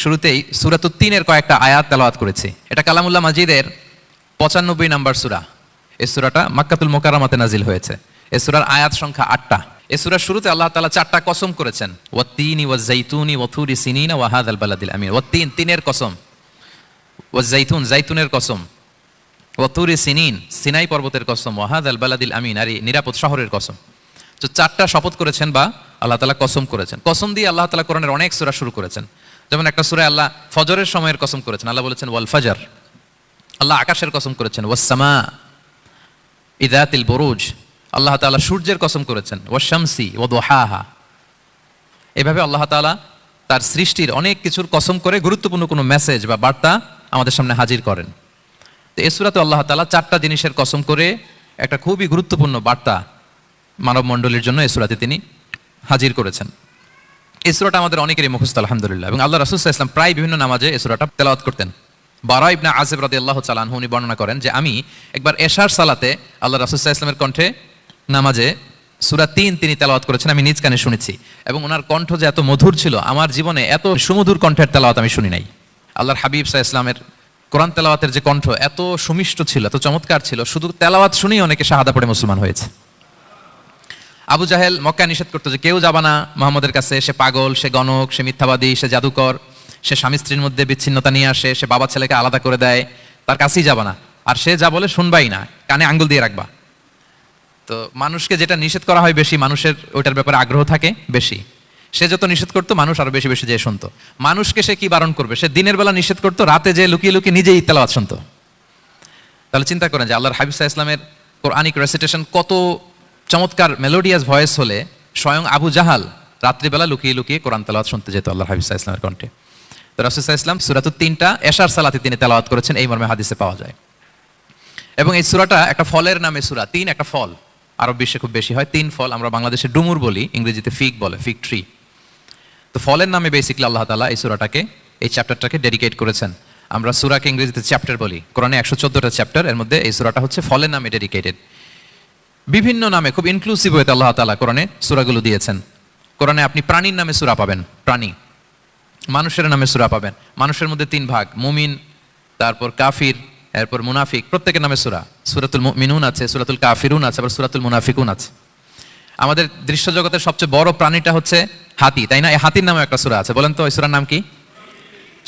শুরুতেই সূরাতুত তিনের কয়েকটা আয়াত তেলাওয়াত করেছি। এটা কালামুল্লাহ মাজিদের 95 নম্বর সূরা। এই সূরাটা মক্কাতুল মুকাররমাতে নাজিল হয়েছে। এই সূরার আয়াত সংখ্যা 8টা। এই সূরার শুরুতে আল্লাহ তাআলা 4টা কসম করেছেন, ওয়াত-তিনি ওয়াজ-জাইতুনি ওয়া তুরি সিনিনা ওয়া হাযাল বালাদিল আমিন। ওয়াত-তিন, তিনের কসম, ওয়াজ-জাইতুন, জাইতুনের কসম, ওয়া তুরি সিনিন, সিনাই পর্বতের কসম, ওয়া হাযাল বালাদিল আমিন, আর নিরাপদ শহরের কসম। তো 4টা শপথ করেছেন বা আল্লাহ তাআলা কসম করেছেন। কসম দিয়ে আল্লাহ তাআলা কোরআনের অনেক সূরা শুরু করেছেন। যেমন একটা সূরায় আল্লাহ ফজরের সময়ের কসম করেছেন, আল্লাহ বলেছেন ওয়াল ফাজর। আল্লাহ আকাশের কসম করেছেন ওয়াস সামা ইযাতিল বুরুজ। আল্লাহ তাআলা সূর্যের কসম করেছেন ওয়াশ শামসি ওয়া দুহাহা। এভাবে আল্লাহ তাআলা তার সৃষ্টির অনেক কিছুর কসম করে গুরুত্বপূর্ণ কোনো মেসেজ বা বার্তা আমাদের সামনে হাজির করেন। তো এই সূরাতে আল্লাহ তাআলা 4টা জিনিসের কসম করে একটা খুবই গুরুত্বপূর্ণ বার্তা মানব মণ্ডলীর জন্য এই সূরাতে তিনি হাজির করেছেন। এই সূরাটা আমাদের অনেকেরই মুখস্থ আলহামদুলিল্লাহ, এবং আল্লাহ রাসূল সাল্লাল্লাহু আলাইহি ওয়াসাল্লাম প্রায় বিভিন্ন নামাজে এই সূরাটা তেলাওয়াত করতেন। বারা ইবনে আযিব রাদিয়াল্লাহু তাআলা আনহু উনি বর্ণনা করেন যে আমি একবার এশার সালাতে আল্লাহ রাসূল সাল্লাল্লাহু আলাইহি ওয়াসাল্লামের কণ্ঠে নামাজে সূরা 3 তিনি তেলাওয়াত করেছেন, আমি নিজ কানে শুনেছি, এবং ওনার কণ্ঠ যে এত মধুর ছিল, আমার জীবনে এত সুমধুর কণ্ঠের তেলাওয়াত আমি শুনি নাই। আল্লাহর হাবিব সাল্লাল্লাহু আলাইহি ওয়াসাল্লামের কোরআন তেলাওয়াতের যে কণ্ঠ এত সুমিষ্ট ছিল, এত চমৎকার ছিল, শুধু তেলাওয়াত শুনেই অনেকে শাহাদা পড়ে মুসলমান হয়েছে। আবু জাহেল মক্কায় নিষেধ করতো যে কেউ যাবা না মুহাম্মদের কাছে, সে পাগল, সে গণক, সে মিথ্যাবাদী, সে জাদুকর, সে স্বামী স্ত্রীর মধ্যে বিচ্ছিন্নতা নিয়ে আসে, সে বাবা ছেলেকে আলাদা করে দেয়, তার কাছেই যাবা না, আর সে যা বলে শুনবাই না, কানে আঙ্গুল দিয়ে রাখবা। তো মানুষকে যেটা নিষেধ করা হয় বেশি, মানুষের ওইটার ব্যাপারে আগ্রহ থাকে বেশি। সে যত নিষেধ করতো মানুষ আরো বেশি বেশি যেয়ে শুনতো। মানুষকে সে কি বারণ করবে, সে দিনের বেলা নিষেধ করতো, রাতে যে লুকিয়ে লুকিয়ে নিজেই তেলাওয়াত শুনতো। তাহলে চিন্তা করেন যে আল্লাহর হাবিব সাল্লাল্লাহু আলাইহি ওয়াসাল্লামের কোরআনিক রেসিটেশন কত চমৎকার মেলোডিয়াস ভয়েস হলে স্বয়ং আবু জাহাল রাত্রিবেলা লুকিয়ে লুকিয়ে কোরআন তেলাওয়াত শুনতে যেত আল্লাহর হাবিব সাল্লাল্লাহু আলাইহি ওয়াসাল্লামের কণ্ঠে। তো রাসূল সাল্লাল্লাহু আলাইহি ওয়াসাল্লাম সূরাতুত 3টা এশার সালাতে তিনি তেলাওয়াত করেছেন, এই মর্মে হাদিসে পাওয়া যায়। এবং এই সূরাটা একটা ফলের নামে সূরা। 3 একটা ফল, আরব বিশ্বে খুব বেশি হয় 3 ফল। আমরা বাংলাদেশে ডুমুর বলি, ইংরেজিতে ফিগ বলে, ফিগ ট্রি। তো ফলের নামে বেসিক্যালি আল্লাহ তাআলা এই সূরাটাকে, এই চ্যাপ্টারটাকে ডেডিকেট করেছেন। আমরা সূরাকে ইংরেজিতে চ্যাপ্টার বলি। কোরআনে 114টা চ্যাপ্টার, এর মধ্যে এই সূরাটা হচ্ছে ফলের নামে ডেডিকেটেড। বিভিন্ন নামে খুব ইনক্লুসিভ হয়ে আল্লাহ তাআলা কোরআনে সূরাগুলো দিয়েছেন। কোরআনে আপনি প্রাণীর নামে সূরা পাবেন, প্রাণী। মানুষের নামে সূরা পাবেন, মানুষের মধ্যে 3 ভাগ, মুমিন, তারপর কাফির, এরপর মুনাফিক, প্রত্যেকের নামে সূরা। সূরাতুল মুমিনুন আছে, সূরাতুল কাফিরুন আছে, আবার সূরাতুল মুনাফিকুন আছে। আমাদের দৃশ্য জগতের সবচেয়ে বড় প্রাণীটা হচ্ছে হাতি, তাই না? এই হাতির নামে একটা সূরা আছে, বলেন তো ওই সূরার নাম কি?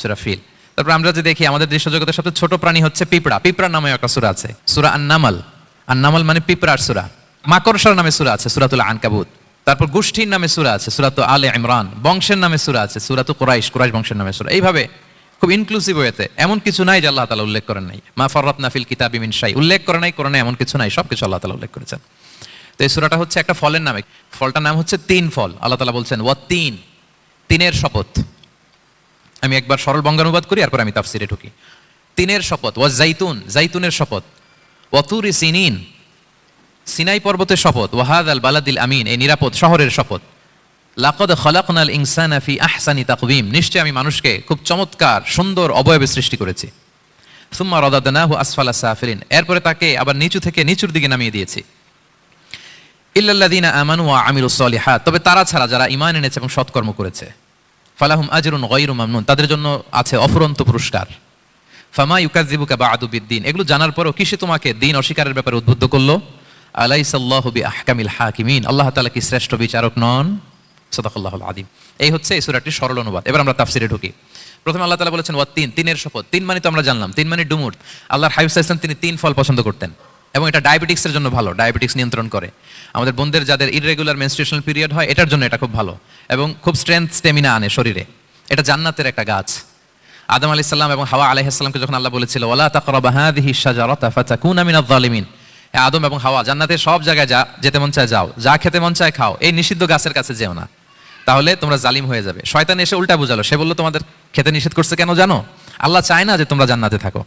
সূরা ফিল। তারপর আমরা যে দেখি আমাদের দৃশ্য জগতের সবচেয়ে ছোট প্রাণী হচ্ছে পিঁপড়া, পিঁপড়ার নামে একটা সূরা আছে, সূরা আন-নামল। আন-নামল মানে পিঁপড়ার সূরা। মাকড়সার নামে সূরা আছে, সূরাতুল আনকাবুত। তারপর গোষ্ঠীর নামে সূরা আছে, সূরাতুল আলে ইমরান। বংশের নামে সূরা আছে, সূরাতুল কুরাইশ, কুরাইশ বংশের নামে সূরা। এইভাবে খুব ইনক্লুসিভ হয়েছে, এমন কিছু নাই যে আল্লাহ তাআলা উল্লেখ করেন নাই। মা ফাররাতনা ফিল কিতাবি মিন শাই, উল্লেখ করে নাই কোরআনে এমন কিছু নাই, সবকিছু আল্লাহ তাআলা উল্লেখ করেছেন। তো এই সূরাটা হচ্ছে একটা ফলের নামে। ফলটার নাম হচ্ছে 3 ফল। আল্লাহ তাআলা বলছেন ওয়াত-তিন, তিনের শপথ। আমি একবার সরল বঙ্গানুবাদ করি, এরপর আমি তাফসিরে ঢুকি। তিনের শপথ, ওয়াজ-জাইতুন, জাইতুনের শপথ, ওয়া তুরি সিনিন, সিনাই পর্বতের শপথ, ওয়া হাযাল বালাদিল আমিন, এই নিরাপদ শহরের শপথ। লাকাদ খালাকনাল ইনসানা ফি আহসানি তাকওয়িম, নিশ্চয় আমি মানুষকে খুব চমৎকার সুন্দর অবয়বে সৃষ্টি করেছি। সুম্মা রাদাদনাহু আসফালা সাফিলিন, এরপরে তাকে আবার নিচু থেকে নিচুর দিকে নামিয়ে দিয়েছি। ইল্লাল্লাযিনা আমানু ওয়া আমিলুস সলিহাত, তবে তারা ছাড়া যারা ঈমান এনেছে এবং সৎকর্ম করেছে। ফালাহুম আজরুন গায়রু মামনুন, তাদের জন্য আছে অফুরন্ত পুরস্কার। ফামা ইউকাযযিবুকা বা'দু বিদ্দিন, এগুলো জানার পরও কিসে তোমাকে দিন অস্বীকারের ব্যাপারে উদ্বুদ্ধ করলো? আলাইসাল্লাহু বিআহকামিল হাকিমিন, আল্লাহ তাআলা কি শ্রেষ্ঠ বিচারক নন? সাদাকাল্লাহুল আযীম। এই হচ্ছে এই সূরাটির সরল অনুবাদ। এবার আমরা তাফসিরে ঢুকি। প্রথমে আল্লাহ তাআলা বলেছেন ওয়াত-তিন, তিনের শপথ। 3 মানে তো আমরা জানলাম, 3 মানে ডুমুর। আল্লাহর হাবিব সাল্লাল্লাহু আলাইহি ওয়াসাল্লাম তিনি 3 ফল পছন্দ করতেন, এবং এটা ডায়াবেটিক্সের জন্য ভালো, ডায়াবেটিক্স নিয়ন্ত্রণ করে। আমাদের বোনদের যাদের ইররেগুলার মেনস্ট্রুয়েশনাল পিরিয়ড হয়, এটার জন্য এটা খুব ভালো, এবং খুব স্ট্রেংথ স্টেমিনা আনে শরীরে। এটা জান্নাতের একটা গাছ। আদম আলাইহিস সালাম এবং হাওয়া আলাইহিস সালামকে যখন আল্লাহ বলেছিল ওয়ালা তাকরাবা হাযিহিশ শাজারাতা ফাতাকুনা মিনায যালিমিন, আদম এবং হাওয়া জান্নাতের সব জায়গায় যেতে মন চায় যাও, যা খেতে মন চায় খাও, এই নিষিদ্ধ গাছের কাছে যেও না, তাহলে তোমরা জালিম হয়ে যাবে। শয়তান এসে উল্টা বুঝালো, সে বলল তোমাদের খেতে নিষেধ করছে কেন জানো? আল্লাহ চায় না যে তোমরা জান্নাতে থাকো,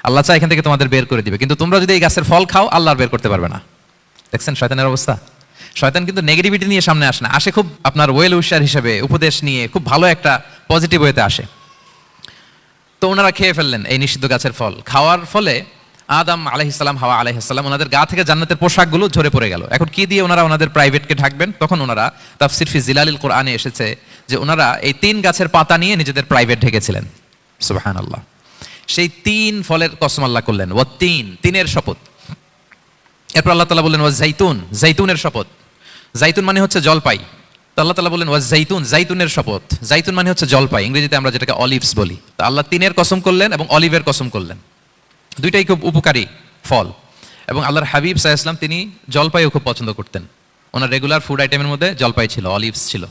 আল্লাহ চায় এখান থেকে তোমাদের বের করে দিবে, কিন্তু তোমরা যদি এই গাছের ফল খাও আল্লাহ বের করতে পারবে না। দেখছেন শয়তানের অবস্থা? শয়তান কিন্তু নেগেটিভিটি নিয়ে সামনে আসে না, আসে খুব আপনার ওয়েল উইশার হিসেবে, উপদেশ নিয়ে, খুব ভালো একটা পজিটিভ ওয়েতে আসে। তো ওনারা খেয়ে ফেললেন এই নিষিদ্ধ গাছের ফল। খাওয়ার ফলে আদম আলাইহিসসালাম, হাওয়া আলাইহিসসালাম, ওনাদের গা থেকে জান্নাতের পোশাকগুলো ঝরে পড়ে গেল। এখন কি দিয়ে ওনারা ওনাদের প্রাইভেটকে ঢাকবেন? তখন ওনারা তাফসির ফি জিলালিল কোরআনে এসেছে যে ওনারা এই 3 গাছের পাতা নিয়ে নিজেদের প্রাইভেট ঢেকেছিলেন। সুবহানাল্লাহ। সেই 3 ফলের কসম আল্লাহ করলেন, ওয়া তিনের শপথ। এরপর আল্লাহ তাআলা বললেন ওয়া জাইতুনের শপথ। জাইতুন মানে হচ্ছে জলপাই। তো আল্লাহ তাআলা বললেন ওয়া জাইতুনের শপথ। জাইতুন মানে হচ্ছে জলপাই, ইংরেজিতে আমরা যেটাকে অলিভস বলি। তো আল্লাহ 3-এর কসম করলেন এবং অলিভের কসম করলেন। দুইটাই খুব উপকারী ফল। এবং আল্লাহর হাবিব সাল্লাল্লাহু আলাইহি ওয়াসাল্লাম তিনি জলপাইও খুব পছন্দ করতেন। ওনার রেগুলার ফুড আইটেমের মধ্যে জলপাই ছিল, অলিভস ছিল।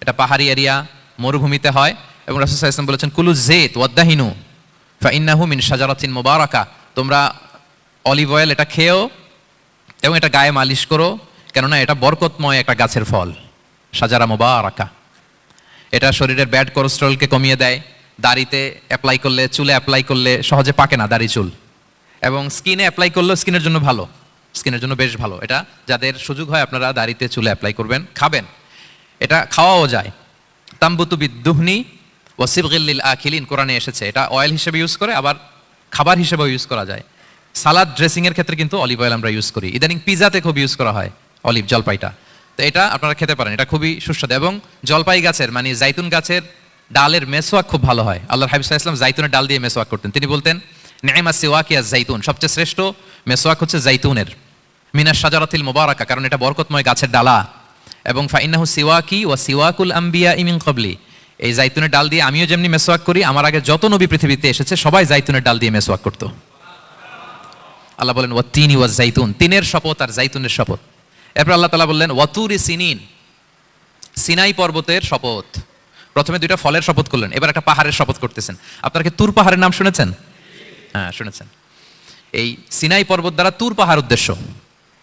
এটা পাহাড়ি এরিয়া, মরুভূমিতে হয়। এবং রাসূল সাল্লাল্লাহু আলাইহি ওয়াসাল্লাম বলেছেন কুলু যাইত ওয়াদাহিনু ফাইন্নাহু মিন শাজারাতিন মুবারাকা। তোমরা অলিভ অয়েল এটা খেও এবং এটা গায়ে মালিশ করো, কেননা এটা বরকতময় একটা গাছের ফল, শাজারা মুবারাকা। এটা শরীরের ব্যাড কোলেস্টেরলকে কমিয়ে দেয়। দাড়িতে অ্যাপ্লাই করলে, চুলে অ্যাপ্লাই করলে সহজে পাকে না দাড়ি চুল। এবং স্কিনে অ্যাপ্লাই করলেও স্কিনের জন্য ভালো, স্কিনের জন্য বেশ ভালো। এটা যাদের সুযোগ হয় আপনারা দাড়িতে চুলে অ্যাপ্লাই করবেন, খাবেন। এটা খাওয়াও যায়। তাম্বুতু বিদ্দুহনি ওয়া সিবগিল লিল আকিলিন কোরআনে এসেছে। এটা অয়েল হিসেবে ইউজ করে, আবার খাবার হিসেবেও ইউজ করা যায়। সালাদ ড্রেসিংয়ের ক্ষেত্রে কিন্তু অলিভ অয়েল আমরা ইউজ করি। ইদানিং পিজাতে খুব ইউজ করা হয় অলিভ, জলপাইটা। তো এটা আপনারা খেতে পারেন, এটা খুবই সুস্বাদু। এবং জলপাই গাছের মানে জাইতুন গাছের ডালের মেসওয়াক খুব ভালো হয়। আল্লাহর হাবিব সাল্লাল্লাহু আলাইহি ওয়াসাল্লাম জাইতুনের ডাল দিয়ে মেসওয়াক করতেন। তিনি বলতেন নি'মা সিওয়াকিয়া জাইতুন, সবচেয়ে শ্রেষ্ঠ মেসওয়াক হচ্ছে জাইতুনের। মিনাশ শাজারাতিল মুবারাকা, কারণ এটা বরকতময় গাছের ডালা। এবং ফাইন্নাহু সিওয়াকি ওয়া সিওয়াকুল আম্বিয়া মিন ক্বাবলি, এই জাইতুনের ডাল দিয়ে আমিও যেমনি মেসওয়াক করি, আমার আগে যত নবী পৃথিবীতে এসেছে সবাই জাইতুনের ডাল দিয়ে মেসওয়াক করতো। আল্লাহ বলেন ওয়া তিনি ওয়া জাইতুন, তিনের শপথ আর জাইতুনের শপথ। এরপর আল্লাহ তাআলা বললেন ওয়া তুরি সিনিন, সিনাই পর্বতের শপথ। প্রথমে 2টা ফলের শপথ করলেন, এবার একটা পাহাড়ের শপথ করতেছেন। আপনারা কি তুর পাহাড়ের নাম শুনেছেন? হ্যাঁ, শুনেছেন। এই সিনাই পর্বত দ্বারা তুর পাহাড় উদ্দেশ্য।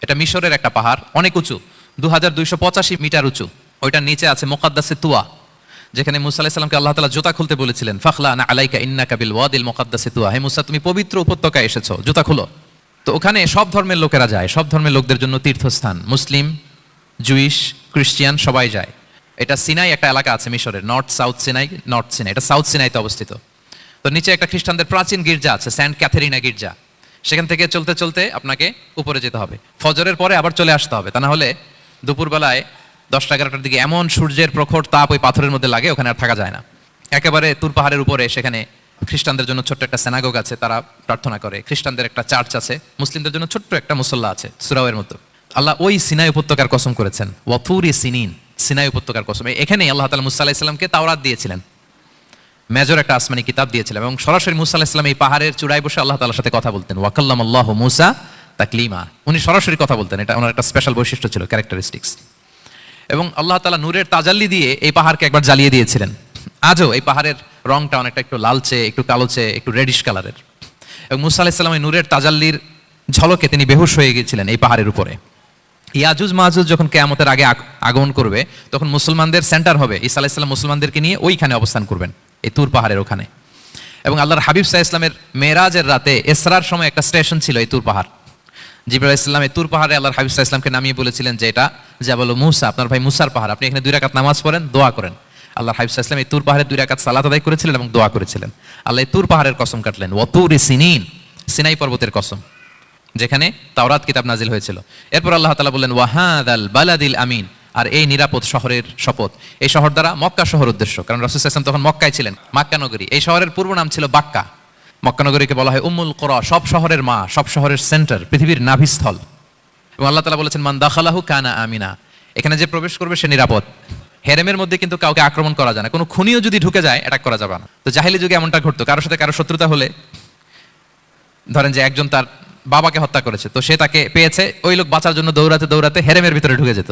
এটা মিশরের একটা পাহাড়, অনেক উঁচু, 2285 মিটার উঁচু। ওইটার নিচে আছে মুকাদ্দাসে তুয়া, যেখানে মুসা আলাইহিস সালামকে আল্লাহ তাআলা জুতা খুলতে বলেছিলেন, ফাখলানা আলাইকা ইন্নাকা বিল ওয়াদিল মুকাদ্দাসে তুয়া, হে মুসা তুমি পবিত্র উপত্যকায় এসেছো, জুতা খুলো। তো ওখানে সব ধর্মের লোকেরা যায়, সব ধর্মের লোকদের জন্য তীর্থস্থান। মুসলিম, জুইশ, খ্রিস্টিয়ান সবাই যায়। এটা সিনাই একটা এলাকা আছে মিশরের, নর্থ সিনাই, এটা সাউথ সিনাইতে অবস্থিত। তো নিচে একটা খ্রিস্টানদের প্রাচীন গির্জা আছে, সেন্ট ক্যাথেরিনা গির্জা। সেখান থেকে চলতে চলতে আপনাকে উপরে যেতে হবে, ফজরের পরে আবার চলে আসতে হবে, তা না হলে দুপুরবেলায় 10টা-11টার দিকে এমন সূর্যের প্রখর তাপ ওই পাথরের মধ্যে লাগে, ওখানে আর থাকা যায় না। একেবারে তুর পাহাড়ের উপরে সেখানে খ্রিস্টানদের জন্য ছোট্ট একটা সিনাগোগ আছে, তারা প্রার্থনা করে। খ্রিস্টানদের একটা চার্চ আছে, মুসলিমদের জন্য ছোট্ট একটা মুসল্লা আছে সুরাওয়ের মতো। আল্লাহ ওই সিনাই উপত্যকার কসম করেছেন, ওয়া তুরি সিনিন, সিনাই উপত্যকার কসম। এখানেই আল্লাহ তাআলা মুসা আলাইহিস সালামকে তাওরাত দিয়েছিলেন, মেজর একটা আসমানি কিতাব দিয়েছিলেন। এবং সরাসরি মুসা আলাইহিস সালাম এই পাহাড়ের চূড়ায় বসে আল্লাহ তাআলার সাথে কথা বলতেন। ওয়া কাল্লামাল্লাহু মুসা তাকলিমা, উনি সরাসরি কথা বলতেন। এটা ওনার একটা স্পেশাল বৈশিষ্ট্য ছিল, ক্যারেক্টারিস্টিক্স। এবং আল্লাহ তাআলা নূরের তাজাল্লি দিয়ে এই পাহাড়কে একবার জ্বালিয়ে দিয়েছিলেন। আজও এই পাহাড়ের রংটা অনেকটা একটু লালচে, একটু কালোচে, একটু রেডিশ কালারের। এবং মুসা আলাইহিস সালাম এই নূরের তাজাল্লির ঝলকে তিনি বেহুশ হয়ে গিয়েছিলেন এই পাহাড়ের উপরে। ইয়াজুজ মাহুজ যখন কিয়ামতের আগে আগমন করবে, তখন মুসলমানদের সেন্টার হবে। ঈসা আলাইহিস সালাম মুসলমানদেরকে নিয়ে ওইখানে অবস্থান করবেন, এই তুর পাহাড়ের ওখানে। এবং আল্লাহর হাবিব সাল্লাল্লাহু আলাইহি ওয়াসাল্লামের মেরাজের রাতে ইসরার সময় একটা স্টেশন ছিল এই তুর পাহাড়। জিবরাইল আলাইহিস সালাম এই তুর পাহাড়ে আল্লাহর হাবিব সাল্লাল্লাহু আলাইহি ওয়াসাল্লামকে নামিয়ে বলেছিলেন যে এটা জাবাল মুসা, আপনার ভাই মুসার পাহাড়, আপনি এখানে 2 রাকাত নামাজ পড়েন, দোয়া করেন। আল্লাহর হাবিব সাল্লাল্লাহু আলাইহি ওয়াসাল্লাম এই তুর পাহাড়ে 2 রাকাত সালাত আদায় করেছিলেন এবং দোয়া করেছিলেন। আল্লাহ এই তুর পাহাড়ের কসম কাটলেন, ওয়া তুরি সিনিন, সিনাই পর্বতের কসম, যেখানে তাওরাত কিতাব নাজিল হয়েছিল। এরপর আল্লাহ তাআলা বললেন ওয়া হাদাল বালাদিল আমিন, আর এই নিরাপদ শহরের শপথ। এই শহর দ্বারা মক্কা শহর উদ্দেশ্য, কারণ রাসূল সাল্লাল্লাহু আলাইহি ওয়াসাল্লাম তখন মক্কায় ছিলেন, মক্কা নগরী। এই শহরের পূর্ব নাম ছিল বাক্কা। মক্কা নগরীকে বলা হয় উম্মুল কুরা, সব শহরের মা, সব শহরের সেন্টার, পৃথিবীর নাভিস্থল। এবং আল্লাহ তাআলা বলেছেন মান দাখালাহু কানা আমিনা, এখানে যে প্রবেশ করবে সে নিরাপদ। হেরেমের মধ্যে কিন্তু কাউকে আক্রমণ করা যায় না, কোনো খুনিও যদি ঢুকে যায় অ্যাটাক করা যাবে না। তো জাহেলি যুগে এমনটা ঘটতো, কারোর সাথে কারো শত্রুতা হলে, ধরেন যে একজন তার বাবাকে হত্যা করেছে, তো সে তাকে পেয়েছে, ওই লোক বাঁচার জন্য দৌড়াতে দৌড়াতে হেরেমের ভিতরে ঢুকে যেত,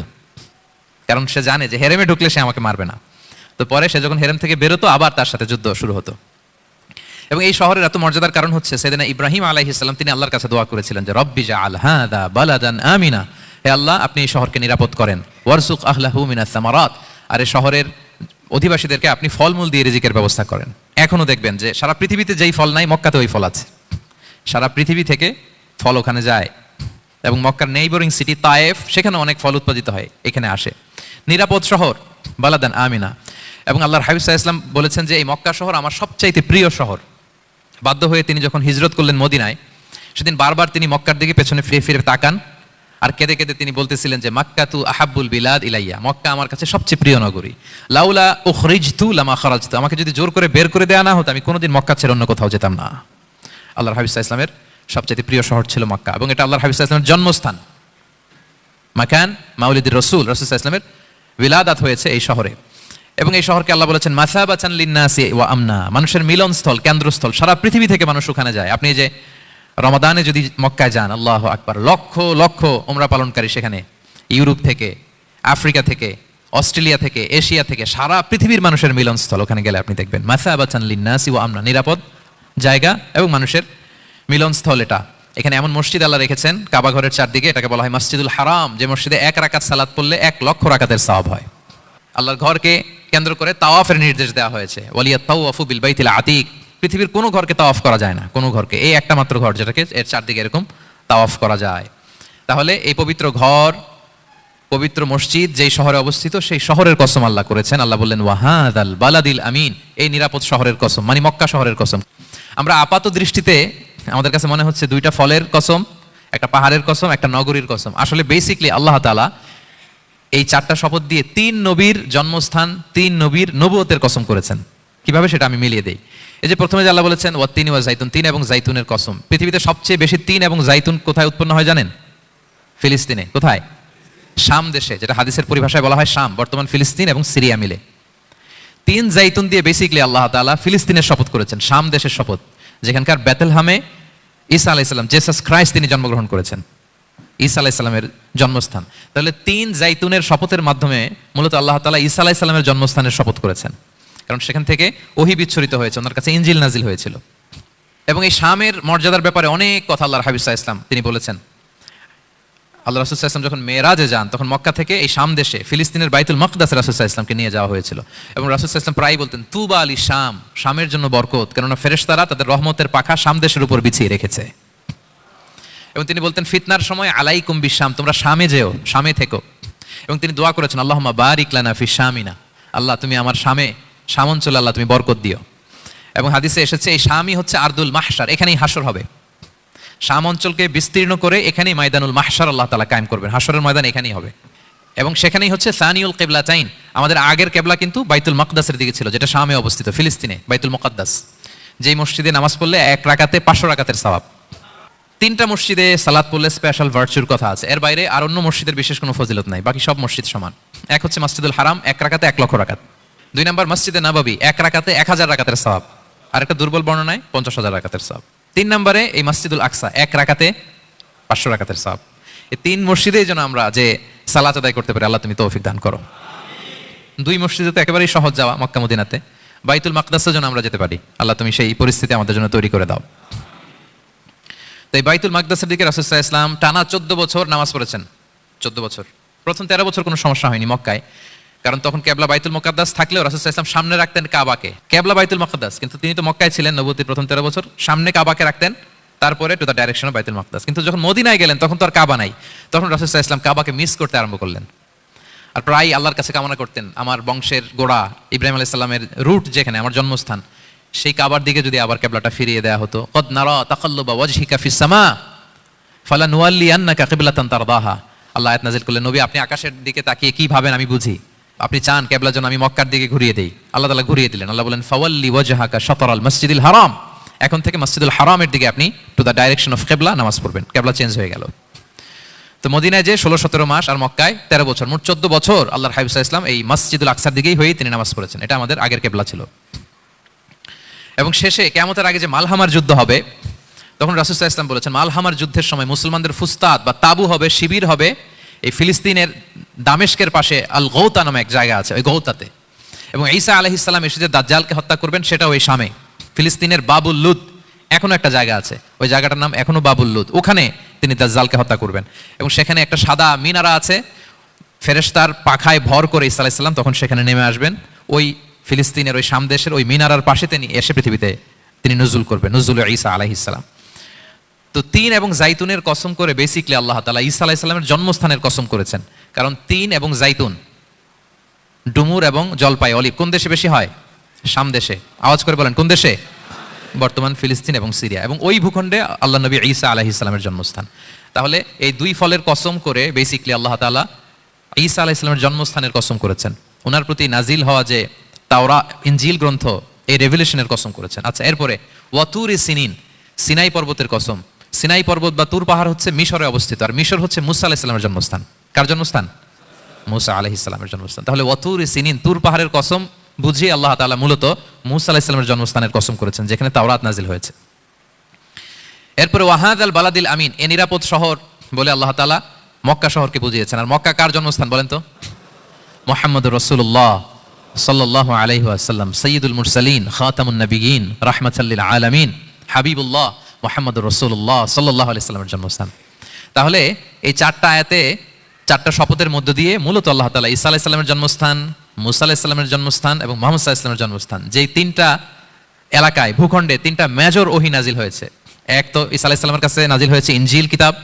কারণ সে জানে যে হেরেমে ঢুকলে সে আমাকে মারবে না। তো পরে সে যখন হেরেম থেকে বেরোতো, আবার তার সাথে যুদ্ধ শুরু হতো। এবং এই শহরের এত মর্যাদার কারণ হচ্ছে সেদিনা ইব্রাহিম আলাইহিস সালাম তিনি আল্লাহর কাছে দোয়া করেছিলেন যে রব্বি জাআল হাদা বালাদান আমিনা, হে আল্লাহ আপনি এই শহরকে নিরাপদ করেন, ওয়ারসুক আহলাহু মিনাস সামারাত, আর এই শহরের অধিবাসীদেরকে আপনি ফলমূল দিয়ে রিজিকের ব্যবস্থা করেন। এখনো দেখবেন যে সারা পৃথিবীতে যেই ফল নাই, মক্কাতে ওই ফল আছে। সারা পৃথিবী থেকে ফল ওখানে যায়। এবং মক্কার নেইবরিং সিটি তায়েফ, সেখানে অনেক ফল উৎপাদিত হয়, এখানে আসে। নিরাপদ শহর, বালাদান আমিনা। এবং আল্লাহর হাবিব সাল্লাল্লাহু আলাইহি ওয়াসাল্লাম বলেছেন যে এই মক্কা শহর আমার সবচাইতে প্রিয় শহর। বাধ্য হয়ে তিনি যখন হিজরত করলেন মদিনায়, সেদিন বারবার তিনি মক্কার দিকে পেছনে ফিরে ফিরে তাকান আর কেঁদে কেঁদে তিনি বলতেছিলেন যে মাক্কাতু আহাব্বুল বিলাদ ইলাইয়া, মক্কা আমার কাছে সবচেয়ে প্রিয় নগরী। লাউলা উখরিজতু লামা খারাজতু, আমাকে যদি জোর করে বের করে দেয়া না হতো আমি কোনোদিন মক্কা ছেড়ে অন্য কোথাও যেতাম না। আল্লাহর হাবিব সাল্লাল্লাহু আলাইহি ওয়াসাল্লামের সবচেয়ে প্রিয় শহর ছিল মক্কা, এবং এটা আল্লাহর হাবিব সাল্লাল্লাহু আলাইহি ওয়াসাল্লামের জন্মস্থান। মাকান মাউলিদির রাসূল, রাসূল সাল্লাল্লাহু আলাইহি ওয়াসাল্লামের বিলাদাত হয়েছে এই শহরে। এবং এই শহরকে আল্লাহ বলেছেন মাসাবাতান লিন্নাসি ওয়া আমনা, মানুষের মিলনস্থল, কেন্দ্রস্থল, সারা পৃথিবী থেকে মানুষ ওখানে যায়। আপনি যে রমাদানে যদি মক্কায় যান, আল্লাহু আকবার, লক্ষ লক্ষ উমরা পালনকারী সেখানে, ইউরোপ থেকে, আফ্রিকা থেকে, অস্ট্রেলিয়া থেকে, এশিয়া থেকে, সারা পৃথিবীর মানুষের মিলনস্থল। ওখানে গেলে আপনি দেখবেন মাসাবাতান লিন্নাসি ওয়া আমনা, নিরাপদ জায়গা এবং মানুষের মিলনস্থল এটা। এখানে এমন মসজিদ আল্লাহ রেখেছেন কাবা ঘরের চারদিকে, এটাকে বলা হয় মসজিদুল হারাম, যে মসজিদে 1 রাকাত সালাত পড়লে 1 লক্ষ রাকাতের সওয়াব হয়। আল্লাহর ঘরকে কেন্দ্র করে তাওয়াফের নির্দেশ দেওয়া হয়েছে, ওয়ালিয়াত তাওয়াফু বিল বাইতিল আতিক, পৃথিবীর কোনো ঘরকে তাওয়াফ করা যায় না, কোনো ঘরকে, এই একটা মাত্র ঘর যেটাকে এর চারদিকে এরকম তাওয়াফ করা যায়। তাহলে এই পবিত্র ঘর, পবিত্র মসজিদ যেই শহরে অবস্থিত, সেই শহরের কসম আল্লাহ করেছেন। আল্লাহ বললেন ওয়াহাদাল বালাদিল আমিন, এই নিরাপদ শহরের কসম, মানে মক্কা শহরের কসম। আমরা আপাত দৃষ্টিতে আমাদের কাছে মনে হচ্ছে দুইটা ফলের কসম, একটা পাহাড়ের কসম, একটা নগরীর কসম। আসলে বেসিকলি আল্লাহ তাআলা এই 4টা শপথ দিয়ে 3 নবীর জন্মস্থান, 3 নবীর নবুয়তের কসম করেছেন। কিভাবে সেটা আমি মিলিয়ে দেই। এই যে প্রথমে যে আল্লাহ বলেছেন ওয়াত্তিনি ওয়া জাইতুন, 3 এবং জাইতুনের কসম। পৃথিবীতে সবচেয়ে বেশি 3 এবং জাইতুন কোথায় উৎপন্ন হয় জানেন? ফিলিস্তিনে। কোথায়? শাম দেশে, যেটা হাদিসের পরিভাষায় বলা হয় শাম, বর্তমান ফিলিস্তিন এবং সিরিয়া মিলে। 3 জাইতুন দিয়ে বেসিকলি আল্লাহ তাআলা ফিলিস্তিনের শপথ করেছেন, শাম দেশের শপথ, যেখানকার বেথলহামে ঈসা আলাইহিস সালাম, জেসাস ক্রাইস্ট, তিনি জন্মগ্রহণ করেছেন, ঈসা আলাইহিস সালামের জন্মস্থান। তাহলে 3 জাইতুনের শপথের মাধ্যমে মূলত আল্লাহ তাআলা ঈসা আলাইহিস সালামের জন্মস্থানের শপথ করেছেন, কারণ সেখান থেকে ওহী বিচ্ছুরিত হয়েছে, ওনার কাছে ইনজিল নাজিল হয়েছিল। এবং এই শামের মর্যাদার ব্যাপারে অনেক কথা আল্লাহর হাবিব সাল্লাল্লাহু আলাইহি ওয়াসাল্লাম তিনি বলেছেন। আল্লাহ রাসূল সাল্লাল্লাহু আলাইহি ওয়াসাল্লাম যখন মেরাজে যান, তখন মক্কা থেকে এই শাম দেশে ফিলিস্তিনের বাইতুল মাকদাসে রাসূল সাল্লাল্লাহু আলাইহি ওয়াসাল্লামকে নিয়ে যাওয়া হয়েছিল। এবং রাসূল সাল্লাল্লাহু আলাইহি ওয়াসাল্লাম প্রায়ই বলতেন তুবা আলী শাম, শামের জন্য বরকত, কেননা ফেরেশতারা তাদের রহমতের পাখা শাম দেশের উপর বিছিয়ে রেখেছে। এবং তিনি বলতেন ফিতনার সময় আলাইকুম বিশাম, তোমরা শামে যেও, শামে থেকো। এবং তিনি দোয়া করেছেন আল্লাহুম্মা বারিক লানা ফি শামিনা, আল্লাহ তুমি আমার শামে, শাম অঞ্চলে আল্লাহ তুমি বরকত দিও। এবং হাদিসে এসেছে এই শামই হচ্ছে আরদুল মাহশার, এখানেই হাসর হবে। শাম অঞ্চলকে বিস্তীর্ণ করে এখানেই ময়দানুল মাহশার আল্লাহ তাআলা কায়েম করবেন, হাসরের ময়দান এখানেই হবে। এবং সেখানেই হচ্ছে সানিউল কিবলাতাইন, আমাদের আগের কিবলা কিন্তু বাইতুল মাকদাসের দিকে ছিল, যেটা শামে অবস্থিত, ফিলিস্তিনে বাইতুল মুকাদ্দাস, যেই মসজিদে নামাজ পড়লে 1 রাকাতে 500 রাকাতের সওয়াব। 3টা মসজিদে সালাত পড়লে স্পেশাল ভার্চুর কথা আছে, এর বাইরে আর অন্য মসজিদের বিশেষ কোনো ফজিলত নাই, বাকি সব মসজিদ সমান। এক হচ্ছে মসজিদুল হারাম, 1 রাকাতে 1 লক্ষ রাকাত। 2 নম্বর মসজিদে নববী, 1 রাকাতে 1000 রাকাতের সওয়াব, আর একটা দুর্বল বর্ণনায় 50,000 রাকাতের সওয়াব। 3 নম্বরে এই মসজিদুল আকসা, 1 রাকাতে 500 রাকাতের সওয়াব। এই 3 মসজিদেই যেন আমরা যে সালাত আদায় করতে পারি, আল্লাহ তুমি তৌফিক দান করো। 2 মসজিদে তো একেবারেই সহজ যাওয়া, মক্কা মদিনাতে। বাইতুল মাকদাসে যেন আমরা যেতে পারি, আল্লাহ তুমি সেই পরিস্থিতি আমাদের জন্য তৈরি করে দাও। তাই বাইতুল মাকদাসের দিকে রাসূল সাল্লাল্লাহু আলাইহি ওয়াসাল্লাম টানা 14 বছর নামাজ পড়েছেন। 14 বছর। প্রথম 13 বছর কোনো সমস্যা হয়নি মক্কায়, কারণ তখন কিবলা বাইতুল মুকাদ্দাস থাকলেও রাসূল সাল্লাল্লাহু আলাইহি ওয়াসাল্লাম সামনে রাখতেন কাবাকে, কিবলা বাইতুল মুকাদ্দাস, কিন্তু তিনি তো মক্কায় ছিলেন নবুয়তির প্রথম 13 বছর, সামনে কাবাকে রাখতেন, তারপরে টু দ্য ডাইরেকশন অফ বাইতুল মুকাদ্দাস। কিন্তু যখন মদিনায় গেলেন তখন তো আর কাবা নাই, তখন রাসূল সাল্লাল্লাহু আলাইহি ওয়াসাল্লাম কাবাকে মিস করতে আরম্ভ করলেন। আর প্রায় আল্লাহর কাছে কামনা করতেন আমার বংশের গোড়া ইব্রাহিম আলাইহিস সালামের রুট যেখানে, আমার জন্মস্থান, সেই কাবার দিকে যদি আবার কিবলাটা ফিরিয়ে দেয়া হতো। কদ নারা তাকাল্লুবা ওয়াজহিকা ফিস সামা ফালানুওয়াল্লিয়ান্নাকা কিবলাতান তারদাহা, আল্লাহ আয়াত নাযিল করলেন নবী আপনি আকাশের দিকে তাকিয়ে কি ভাবেন আমি বুঝি, আপনি চান কিবলা যেন আমি মক্কার দিকে ঘুরিয়ে দেই, আল্লাহ তাআলা ঘুরিয়ে দিলেন। আল্লাহ বলেন ফাওয়াল্লি ওয়াজহাকা শাতরাল মসজিদিল হারাম, এখন থেকে মসজিদুল হারামের দিকে আপনি টু দ্য ডাইরেকশন অফ কিবলা নামাজ পড়বেন। কিবলা চেঞ্জ হয়ে গেল। তো মদিনায় যে 16-17 মাস আর মক্কায় 13 বছর, মোট 14 বছর আল্লাহর হাবিব সাল্লাল্লাহু আলাইহি ওয়াসাল্লাম এই মসজিদুল আকসার দিকেই হয়েই তিনি নামাজ পড়েছেন। এটা আমাদের আগের কিবলা ছিল। এবং শেষে কিয়ামতের আগে যে মালহামার যুদ্ধ হবে, তখন রাসূল সাল্লাল্লাহু আলাইহি ওয়াসাল্লাম বলেছেন মালহামার যুদ্ধের সময় মুসলমানদের ফুস্তাদ বা তাবু হবে, শিবির হবে এই ফিলিস্তিনের দামেস্কের পাশে আল গৌতা নামে এক জায়গা আছে, ওই গৌতাতে। এবং ঈসা আলাইহিস সালাম এসে যে দাজ্জালকে হত্যা করবেন সেটাও ওই শামে, ফিলিস্তিনের বাবুল লুদ এখনো একটা জায়গা আছে, ওই জায়গাটার নাম এখনো বাবুল লুদ, ওখানে তিনি দাজ্জালকে হত্যা করবেন। এবং সেখানে একটা সাদা মিনারা আছে, ফেরেশতার পাখায় ভর করে ঈসা আলাইহিস সালাম তখন সেখানে নেমে আসবেন, ওই ফিলিস্তিনের ওই শাম দেশের ওই মিনারার পাশে তিনি এসে পৃথিবীতে তিনি নুজুল করবেন, নুজুল ঈসা আলাইহিস সালাম। তো 3 এবং জাইতুনের কসম করে বেসিকলি আল্লাহ তাআলা ঈসা আলাইহিস সালামের জন্মস্থানের কসম করেছেন, কারণ 3 এবং জাইতুন, ডুমুর এবং জলপাই, অলিভ কোন দেশে বেশি হয়? শাম দেশে। আওয়াজ করে বলেন কোন দেশে? বর্তমান ফিলিস্তিন এবং সিরিয়া, এবং ওই ভূখণ্ডে আল্লাহ নবী ঈসা আলাইহিস সালামের জন্মস্থান। তাহলে এই দুই ফলের কসম করে বেসিক্যালি আল্লাহ তাআলা ঈসা আলাইহিস সালামের জন্মস্থানের কসম করেছেন, ওনার প্রতি নাজিল হওয়া যে তাওরাত ইনজিল গ্রন্থ এই রেভেলেশনের কসম করেছেন। আচ্ছা, এরপরে ওয়াতুরি সিনিন, সিনাই পর্বতের কসম। সিনাই পর্বত বা তুর পাহাড় হচ্ছে মিশরে অবস্থিত, আর মিশর হচ্ছে মুসা আলাইহিস সালামের জন্মস্থান। কার জন্মস্থান? মুসা আলাইহিস সালামের জন্মস্থান। তাহলে ওয়াতুরি সিনিন, তুর পাহাড়ের কসম বুঝিয়ে আল্লাহ তাআলা মূলত মুসা আলাইহিস সালামের জন্মস্থানের কসম করেছেন, যেখানে তাওরাত নাজিল হয়েছে। এরপরে ওয়াহাদাল বালাদিল আমিন, এ নিরাপদ শহর বলে আল্লাহ তাআলা মক্কা শহরকে বুঝিয়েছেন। আর মক্কা কার জন্মস্থান বলেন তো? মুহাম্মদুর রাসূলুল্লাহ সাল্লাল্লাহু আলাইহি ওয়াসাল্লাম, সাইয়্যিদুল মুরসালিন, খাতামুন নবিয়্যিন, রাহমাতাল লিল আলামিন, হাবিবুল্লাহ মুহাম্মদুর রাসূলুল্লাহ সাল্লাল্লাহু আলাইহি ওয়াসাল্লামের জন্মস্থান। তাহলে এই চারটা আয়াতে চারটা শপথের মধ্য দিয়ে মূলত আল্লাহ তাআলা ঈসা আলাইহিস সালামের জন্মস্থান, মুসা আলাইহিস সালামের জন্মস্থান এবং মুহাম্মদ সাল্লাল্লাহু আলাইহি ওয়াসাল্লামের জন্মস্থান, যেই তিনটা এলাকায় ভূখণ্ডে তিনটা মেজর ওহী নাজিল হয়েছে। এক তো ঈসা আলাইহিস সালামের কাছে নাজিল হয়েছে ইনজিল কিতাব,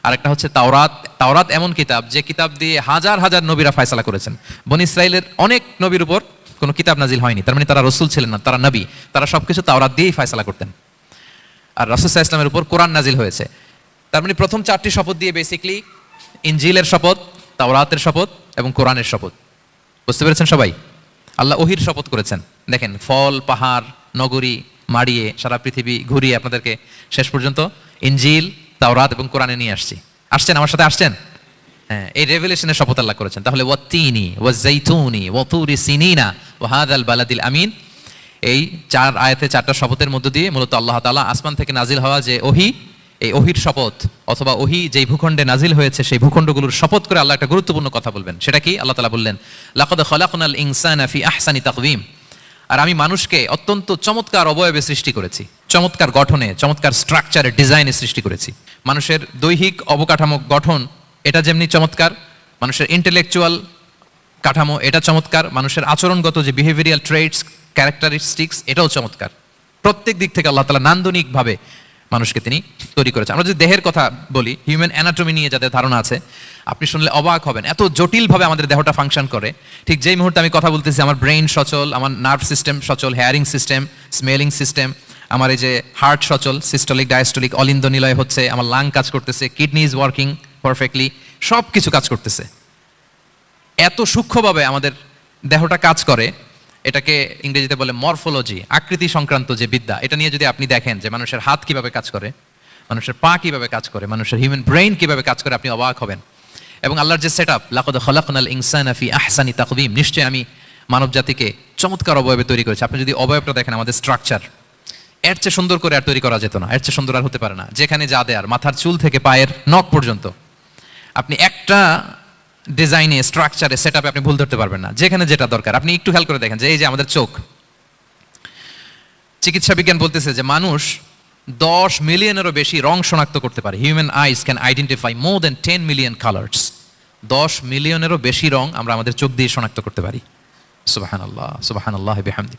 আরেকটা হচ্ছে তাওরাত। তাওরাত এমন কিতাব যে কিতাব দিয়ে হাজার হাজার নবীরা ফয়সালা করেছেন। বনী ইসরাইলের অনেক নবীর উপর কোনো কিতাব নাজিল হয়নি, তার মানে তারা রসুল ছিলেন না, তারা নবী, তারা সবকিছু তাওরাত দিয়েই ফয়সালা করতেন। আর রাসূল সাল্লাল্লাহু আলাইহি ওয়াসাল্লামের উপর কোরআন নাজিল হয়েছে। তার মানে প্রথম চারটি শপথ দিয়ে বেসিক্যালি ইনজিলের শপথ, তাওরাতের শপথ এবং কোরআনের শপথ। বুঝতে পেরেছেন সবাই? আল্লাহ ওহির শপথ করেছেন। দেখেন, ফল, পাহাড়, নগরী মাড়িয়ে সারা পৃথিবী ঘুরিয়ে আপনাদেরকে শেষ পর্যন্ত ইনজিল, তাওরাত এবং কোরআনে নিয়ে আসছেন আমার সাথে আসছেন। হ্যাঁ, এই রেভেলেশনের শপথ আল্লাহ করেছেন। তাহলে ওয়াত্তিনি ওয়াজাইতুনি ওয়াতুরি সিনিনা ওয়া হাদাল বালাদিল আমিন, এই চার আয়াতে চারটা শপথের মধ্য দিয়ে মূলত আল্লাহ তাআলা আসমান থেকে নাজিল হওয়া যে ওহী, এই ওহির শপথ অথবা ওহী যেই ভূখণ্ডে নাজিল হয়েছে সেই ভূখণ্ডগুলোর শপথ করে আল্লাহ একটা গুরুত্বপূর্ণ কথা বলবেন। সেটা কি? আল্লাহ তাআলা বললেন, লাকাদ খালাকনাল ইনসানা ফি আহসানি তাকওয়িম, আর আমি মানুষকে অত্যন্ত চমৎকার অবয়বে সৃষ্টি করেছি, চমৎকার গঠনে, চমৎকার স্ট্রাকচারে, ডিজাইনে সৃষ্টি করেছি। মানুষের দৈহিক অবকাঠামো গঠন এটা যেমনি চমৎকার, মানুষের ইন্টেলেকচুয়াল কাঠামো এটা চমৎকার, মানুষের আচরণগত যে বিহেভিয়ারাল ট্রেটস, ক্যারেক্টারিস্টিক্স এটাও চমৎকার। প্রত্যেক দিক থেকে আল্লাহ তাআলা নান্দনিকভাবে মানুষকে তিনি তৈরি করেছেন। আমরা যদি দেহের কথা বলি, হিউম্যান অ্যানাটমি নিয়ে যাদের ধারণা আছে, আপনি শুনলে অবাক হবেন এত জটিলভাবে আমাদের দেহটা ফাংশন করে। ঠিক যেই মুহূর্তে আমি কথা বলতেছি আমার ব্রেইন সচল, আমার নার্ভ সিস্টেম সচল, হেয়ারিং সিস্টেম, স্মেলিং সিস্টেম, আমার এই যে হার্ট সচল, সিস্টোলিক ডায়াস্টোলিক অলিন্দ নিলয় হচ্ছে, আমার লাং কাজ করতেছে, কিডনি ইজ ওয়ার্কিং পারফেক্টলি, সব কিছু কাজ করতেছে। এত সূক্ষ্মভাবে আমাদের দেহটা কাজ করে, এটাকে ইংরেজিতে বলে মরফোলজি, আকৃতি সংক্রান্ত যে বিদ্যা, এটা নিয়ে যদি আপনি দেখেন যে মানুষের হাত কিভাবে কাজ করে, মানুষের পা কিভাবে কাজ করে, মানুষের হিউম্যান ব্রেইন কিভাবে কাজ করে, আপনি অবাক হবেন। এবং আল্লাহর যে সেটআপ, লাকাদ খালাকনাল ইনসানা ফি আহসানি তাকওয়িম, নিশ্চয়ই আমি মানব জাতিকে চমৎকার অবয়বে তৈরি করেছি। আপনি যদি অবয়বটা দেখেন, আমাদের স্ট্রাকচার এর চেয়ে সুন্দর করে আর তৈরি করা যেত না, এর চেয়ে সুন্দর আর হতে পারে না। যেখানে যা দেয়ার, মাথার চুল থেকে পায়ের নখ পর্যন্ত, আপনি একটা ডিজাইনে, স্ট্রাকচারে, সেটআপে আপনি ভুল ধরতে পারবেন না। যেখানে যেটা দরকার, আপনি একটু খেয়াল করে দেখেন যে এই যে আমাদের চোখ, চিকিৎসা বিজ্ঞান বলতেছে যে মানুষ 10 মিলিয়নেরও বেশি রং শনাক্ত করতে পারে। Human eyes can identify more than 10 million colours. 10 মিলিয়নেরও বেশি রং আমরা আমাদের চোখ দিয়ে শনাক্ত করতে পারি। সুবহানাল্লাহ, সুবহানাল্লাহি বিহামদি।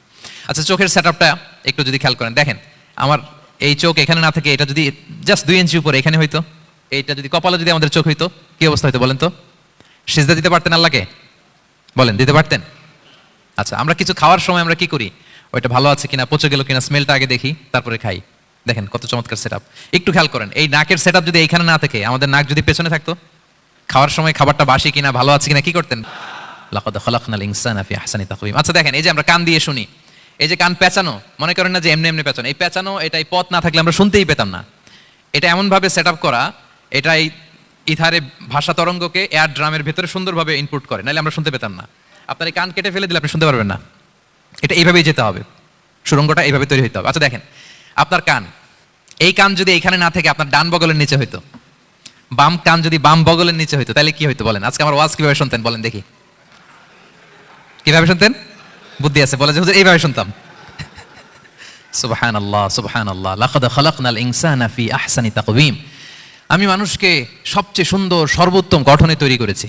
আচ্ছা, চোখের সেটআপটা একটু যদি খেয়াল করেন, দেখেন আমার এই চোখ এখানে না থেকে এটা যদি জাস্ট 2 ইঞ্চি উপরে এখানে হইতো, এইটা যদি কপালে যদি আমাদের চোখ হইতো, কি অবস্থা হইতো বলেন তো? সিজদা দিতে পারতেন আল্লাহকে? বলেন, দিতে পারতেন? আচ্ছা, আমরা কিছু খাওয়ার সময় আমরা কি করি? ওইটা ভালো আছে কিনা, পচে গেল কিনা, স্মেলটা আগে দেখি, তারপরে খাই। দেখেন কত চমৎকার সেটআপ। একটু খেয়াল করেন, এই নাকের সেটআপ যদি এইখানে না থাকে, আমাদের নাক যদি পেছনে থাকতো, খাওয়ার সময় খাবারটা বাসি কিনা, ভালো আছে কিনা কি করতেন? লাকাদ খালাকনাল ইনসানা ফি আহসানি তাকওয়িম। আচ্ছা দেখেন, এই যে আমরা কান দিয়ে শুনি, এই যে কান পেঁচানো, মনে করেন না যে এমনি এমনি পেঁচানো, এই পেঁচানো, এটা এই পথ না থাকলে আমরা শুনতেই পেতাম না। এটা এমনভাবে সেটআপ করা, এটা এই ইথারে ভাষা তরঙ্গকে এয়ার ড্রামের ভেতরে সুন্দরভাবে ইনপুট করে, নাহলে আমরা শুনতে পেতাম না। আপনার এই কান কেটে ফেলে দিলে আপনি শুনতে পারবেন না। এটা এইভাবেই যেতে হবে, সুরঙ্গটা এইভাবে তৈরি হইতে হবে। আচ্ছা দেখেন, আপনার কান, এই কান যদি এইখানে না থেকে আপনার ডান বগলের নিচে হইতো, বাম কান যদি বাম বগলের নিচে হইতো, তাহলে কি হইতো বলেন? আজকে আমার ওয়াজ কিভাবে শুনতেন বলেন দেখি? কিভাবে শুনতেন? বুদ্ধি আছে বলে যে হুজুর এইভাবে শুনতাম। সুবহানাল্লাহ, সুবহানাল্লাহ। লাকাদ খালাকনাল ইনসানা ফি আহসানি তাকওয়িম, আমি মানুষকে সবচেয়ে সুন্দর সর্বোত্তম গঠনে তৈরি করেছি।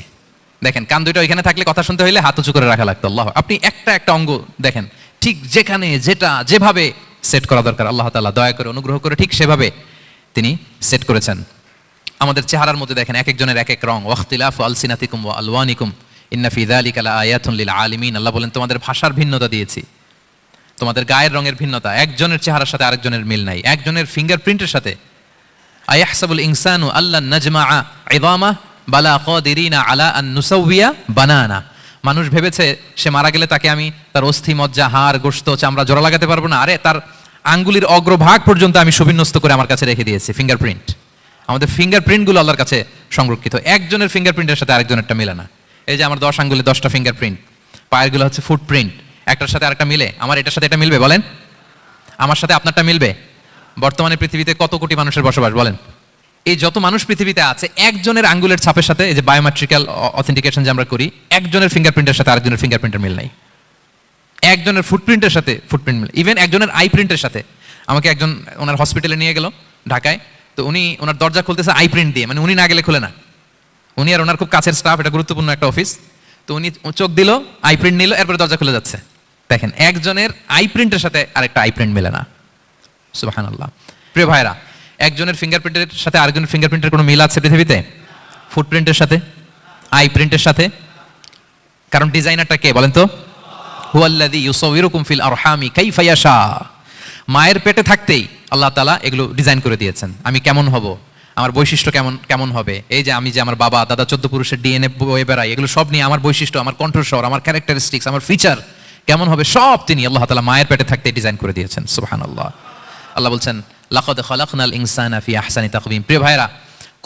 দেখেন, কান দুইটা ওইখানে থাকলে কথা শুনতে হইলে হাত উঁচু করে রাখা লাগতো। আল্লাহ, আপনি একটা একটা অঙ্গ দেখেন, ঠিক যেখানে যেটা যেভাবে সেট করা দরকার, আল্লাহ তাআলা দয়া করে অনুগ্রহ করে ঠিক সেভাবে তিনি সেট করেছেন। আমাদের চেহারার মধ্যে দেখেন, এক একজনের এক এক রং। ওয়াখতিলাফু আলসিনাতিকুম ওয়া আলওয়ানিকুম ইন্না ফি যালিকা লাআয়াতুন লিল আলিমিন। আল্লাহ বলেন, তোমাদের ভাষার ভিন্নতা দিয়েছি, তোমাদের গায়ের রঙের ভিন্নতা, একজনের চেহারার সাথে আরেকজনের মিল নাই, একজনের ফিঙ্গারপ্রিন্টের সাথে। আয়াহসাবুল ইনসানু আল্লান নাজমাআ ইযামা বালা কাদিরিনা আলা আন নুসাউইয়া বানানা। মানুষ ভেবেছে সে মারা গেলে তাকে আমি তার অস্থি মজ্জা হাড় গোশত চামড়া জোড়া লাগাতে পারবো না। আরে তার আঙ্গুলির অগ্রভাগ পর্যন্ত আমি সুবিন্যস্ত করে আমার কাছে রেখে দিয়েছি ফিঙ্গারপ্রিন্ট। আমাদের ফিঙ্গারপ্রিন্টগুলো আল্লাহর কাছে সংরক্ষিত, একজনের ফিঙ্গারপ্রিন্টের সাথে আরেকজনেরটা মিলে না। এই যে আমার 10 আঙ্গুলে 10টা ফিঙ্গারপ্রিন্ট, পায়েরগুলো হচ্ছে ফুটপ্রিন্ট, একটার সাথে আরেকটা মিলে। আমার এটার সাথে এটা মিলবে বলেন? আমার সাথে আপনারটা মিলবে? বর্তমানে পৃথিবীতে কত কোটি মানুষের বসবাস বলেন? এই যত মানুষ পৃথিবীতে আছে, একজনের আঙ্গুলের ছাপের সাথে, এই যে বায়োমেট্রিক্যাল অথেন্টিকেশন যে আমরা করি, একজনের ফিঙ্গারপ্রিন্টের সাথে আরেকজনের ফিঙ্গারপ্রিন্টের মিল নাই। একজনের ফুটপ্রিন্টের সাথে ফুটপ্রিন্ট মিল, ইভেন একজনের আই প্রিন্টের সাথে। আমাকে একজন ওনার হসপিটালে নিয়ে গেল ঢাকায়, তো উনি ওনার দরজা খুলতেছে আই প্রিন্ট দিয়ে, মানে উনি না গেলে খুলে না। উনি আর ওনার খুব কাছের স্টাফ, এটা গুরুত্বপূর্ণ একটা অফিস। তো উনি চোখ দিল, আই প্রিন্ট নিল, এরপরে দরজা খুলে যাচ্ছে। দেখেন, একজনের আই প্রিন্টের সাথে আরেকটা আই প্রিন্ট মেলে না। সুবহানাল্লাহ। প্রিয় ভাইরা, একজনের ফিঙ্গারপ্রিন্টের সাথে আরেকজনের ফিঙ্গারপ্রিন্টের কোনো মিল আছে পৃথিবীতে? ফুটপ্রিন্টের সাথে, আই প্রিন্টের সাথে? কারণ ডিজাইনারটা কে বলেন তো? হুয়াল্লাযী ইউসাউবিরুকুম ফিল আরহামি কাইফা ইয়াশা। মায়ের পেটে থাকতেই আল্লাহ তাআলা এগুলো ডিজাইন করে দিয়েছেন। আমি কেমন হব, আমার বৈশিষ্ট্য কেমন কেমন হবে। এই যে আমি যে আমার বাবা দাদা 14 পুরুষের ডিএনএ বয়ে বেড়াই, এগুলো সব নিয়ে আমার বৈশিষ্ট্য, আমার কণ্ঠস্বর, আমার ক্যারেক্টারিস্টিক্স, আমার ফিচার কেমন হবে, সব তিনি আল্লাহ তাআলা মায়ের পেটে থাকতে ডিজাইন করে দিয়েছেন। সুবহানাল্লাহ। আল্লাহ বলছেন লাকাদ খালাকনাল ইনসানা ফি আহসানি তাকওয়িম। প্রিয় ভাইরা,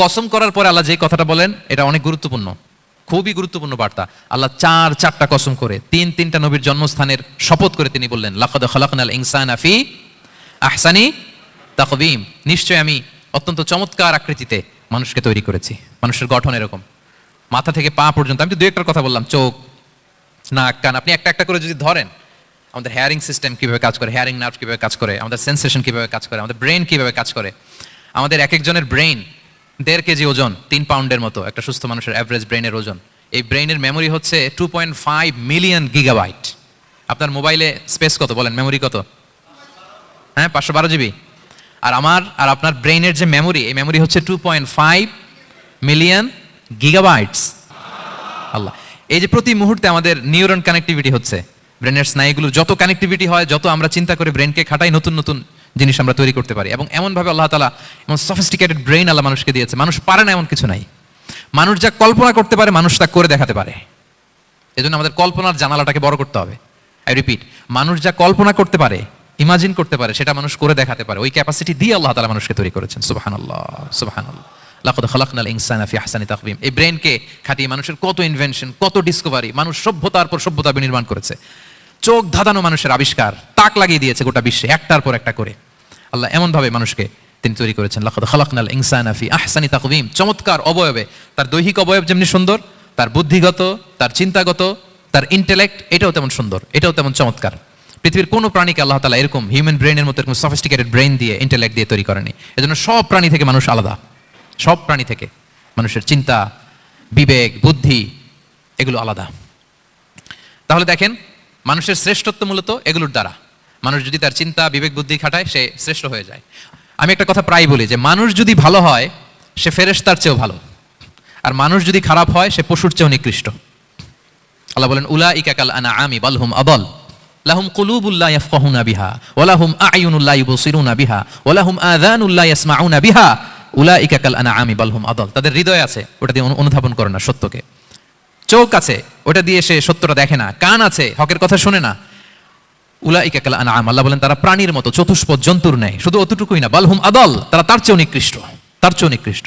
কসম করার পরে আল্লাহ যে কথাটা বলেন, এটা অনেক গুরুত্বপূর্ণ, খুবই গুরুত্বপূর্ণ বার্তা। আল্লাহ চারটা কসম করে, তিনটা নবীর জন্মস্থানের শপথ করে তিনি বললেন লাকাদ খালাকনাল ইনসানা ফি আহসানি তাকওয়িম। নিশ্চয় আমি অত্যন্ত চমৎকার আকৃতিতে মানুষকে তৈরি করেছি। মানুষের গঠন এরকম, মাথা থেকে পা পর্যন্ত। আমি তো দু একটা কথা বললাম, চোখ, নাক, কান, আপনি একটা একটা করে যদি ধরেন, আমাদের হেয়ারিং সিস্টেম কিভাবে কাজ করে, হেয়ারিং নার্ভ কিভাবে কাজ করে, আমাদের সেন্সেশন কিভাবে কাজ করে, আমাদের ব্রেন কিভাবে কাজ করে। আমাদের এক একজনের ব্রেন 1.5 কেজি ওজন, 3 পাউন্ডের মতো একটা সুস্থ মানুষের অ্যাভারেজ ব্রেনের ওজন। এই ব্রেনের মেমোরি হচ্ছে 2.5 মিলিয়ন গিগাবাইট। আপনার মোবাইলে স্পেস কত বলেন, মেমোরি কত? হ্যাঁ, 512 জিবি। আর আমার আর আপনার ব্রেনের যে মেমোরি, এই মেমোরি হচ্ছে 2.5 মিলিয়ন গিগাবাইটস। আল্লাহ, এই যে প্রতি মুহূর্তে আমাদের নিউরন কানেক্টিভিটি হচ্ছে, ব্রেনের স্নায়ুগুলোর যত কানেক্টিভিটি হয়, যত আমরা চিন্তা করে ব্রেনকে খাটাই, নতুন নতুন জিনিস আমরা তৈরি করতে পারি। এবং এমনভাবে আল্লাহ তাআলা এমন সফিস্টিকেটেড ব্রেইন আল্লাহ মানুষকে দিয়েছে, মানুষ পারে না এমন কিছু নাই। মানুষ যা কল্পনা করতে পারে, মানুষ তা করে দেখাতে পারে। এজন্য আমাদের কল্পনার জানালাটাকে বড় করতে হবে। আই রিপিট, মানুষ যা কল্পনা করতে পারে, ইমাজিন করতে পারে, সেটা মানুষ করে দেখাতে পারে। ওই ক্যাপাসিটি দিয়ে আল্লাহ তাআলা মানুষকে তৈরি করেছেন। সুবহানাল্লাহ, সুবহানাল্লাহ। লাকাদ খালাকনাল ইনসানা ফি আহসানি তাকওয়িম। এই ব্রেনকে খাটিয়ে মানুষের কত ইনভেনশন, কত ডিসকভারি, মানুষ সভ্যতার পর সভ্যতা বিনির্মাণ করেছে। চোখ ধাঁধানো মানুষের আবিষ্কার, তাক লাগিয়ে দিয়েছে গোটা বিশ্বে একটার পর একটা করে। আল্লাহ এমনভাবে মানুষকে তিনি তৈরি করেছেন। লাকাদ খালাকনাল ইনসানা ফি আহসানি তাকওয়িম। চমৎকার অবয়বে, তার দৈহিক অবয়ব যেমনি সুন্দর, তার বুদ্ধিগত, তার চিন্তাগত, তার ইন্টেলেক্ট, এটাও তেমন সুন্দর, এটাও তেমন চমৎকার। পৃথিবীর কোনো প্রাণীকে আল্লাহ তাআলা এরকম হিউম্যান ব্রেনের মতো এরকম সফিস্টিকেটেড ব্রেন দিয়ে, ইন্টেলেক্ট দিয়ে তৈরি করেনি। এজন্য সব প্রাণী থেকে মানুষ আলাদা। সব প্রাণী থেকে মানুষের চিন্তা, বিবেক, বুদ্ধি এগুলো আলাদা। তাহলে দেখেন, মানুষের শ্রেষ্ঠত্ব মূলত এগুলোর দ্বারা। মানুষ যদি তার চিন্তা, বিবেক, বুদ্ধি খাটায়, সে শ্রেষ্ঠ হয়ে যায়। আমি একটা কথা প্রায় বলি যে মানুষ যদি ভালো হয়, সে ফেরেশতার চেয়েও ভালো। আর মানুষ যদি খারাপ হয়, সে পশুর চেয়েও নিকৃষ্ট। আল্লাহ বলেন উলাইকা কাল আনআমি বাল হুম আদাল লাহুম কুলুবুল লা ইয়াফকাহুনা বিহা ওয়া লাহুম আ'য়ুনুল লা ইউবসিরুনা বিহা ওয়া লাহুম আযানুল লা ইয়াসমাউনা বিহা উলাইকা কাল আনআমি বাল হুম আদাল। তাদের হৃদয় আছে, ওটা দিয়ে অনুধাবন করে না সত্যকে। চোখ আছে, ওটা দিয়ে সে সত্যটা দেখে না। কান আছে, হকের কথা শোনে না। উলাইকা কাল আনআম, আল্লাহ বলেন তারা প্রাণীর মতো, চতুষ্পদ জন্তুর ন্যায়। শুধু অতটুকুই না, বাল হুম আদাল, তারা তার চেয়েও নিকৃষ্ট, তার চেয়েও নিকৃষ্ট।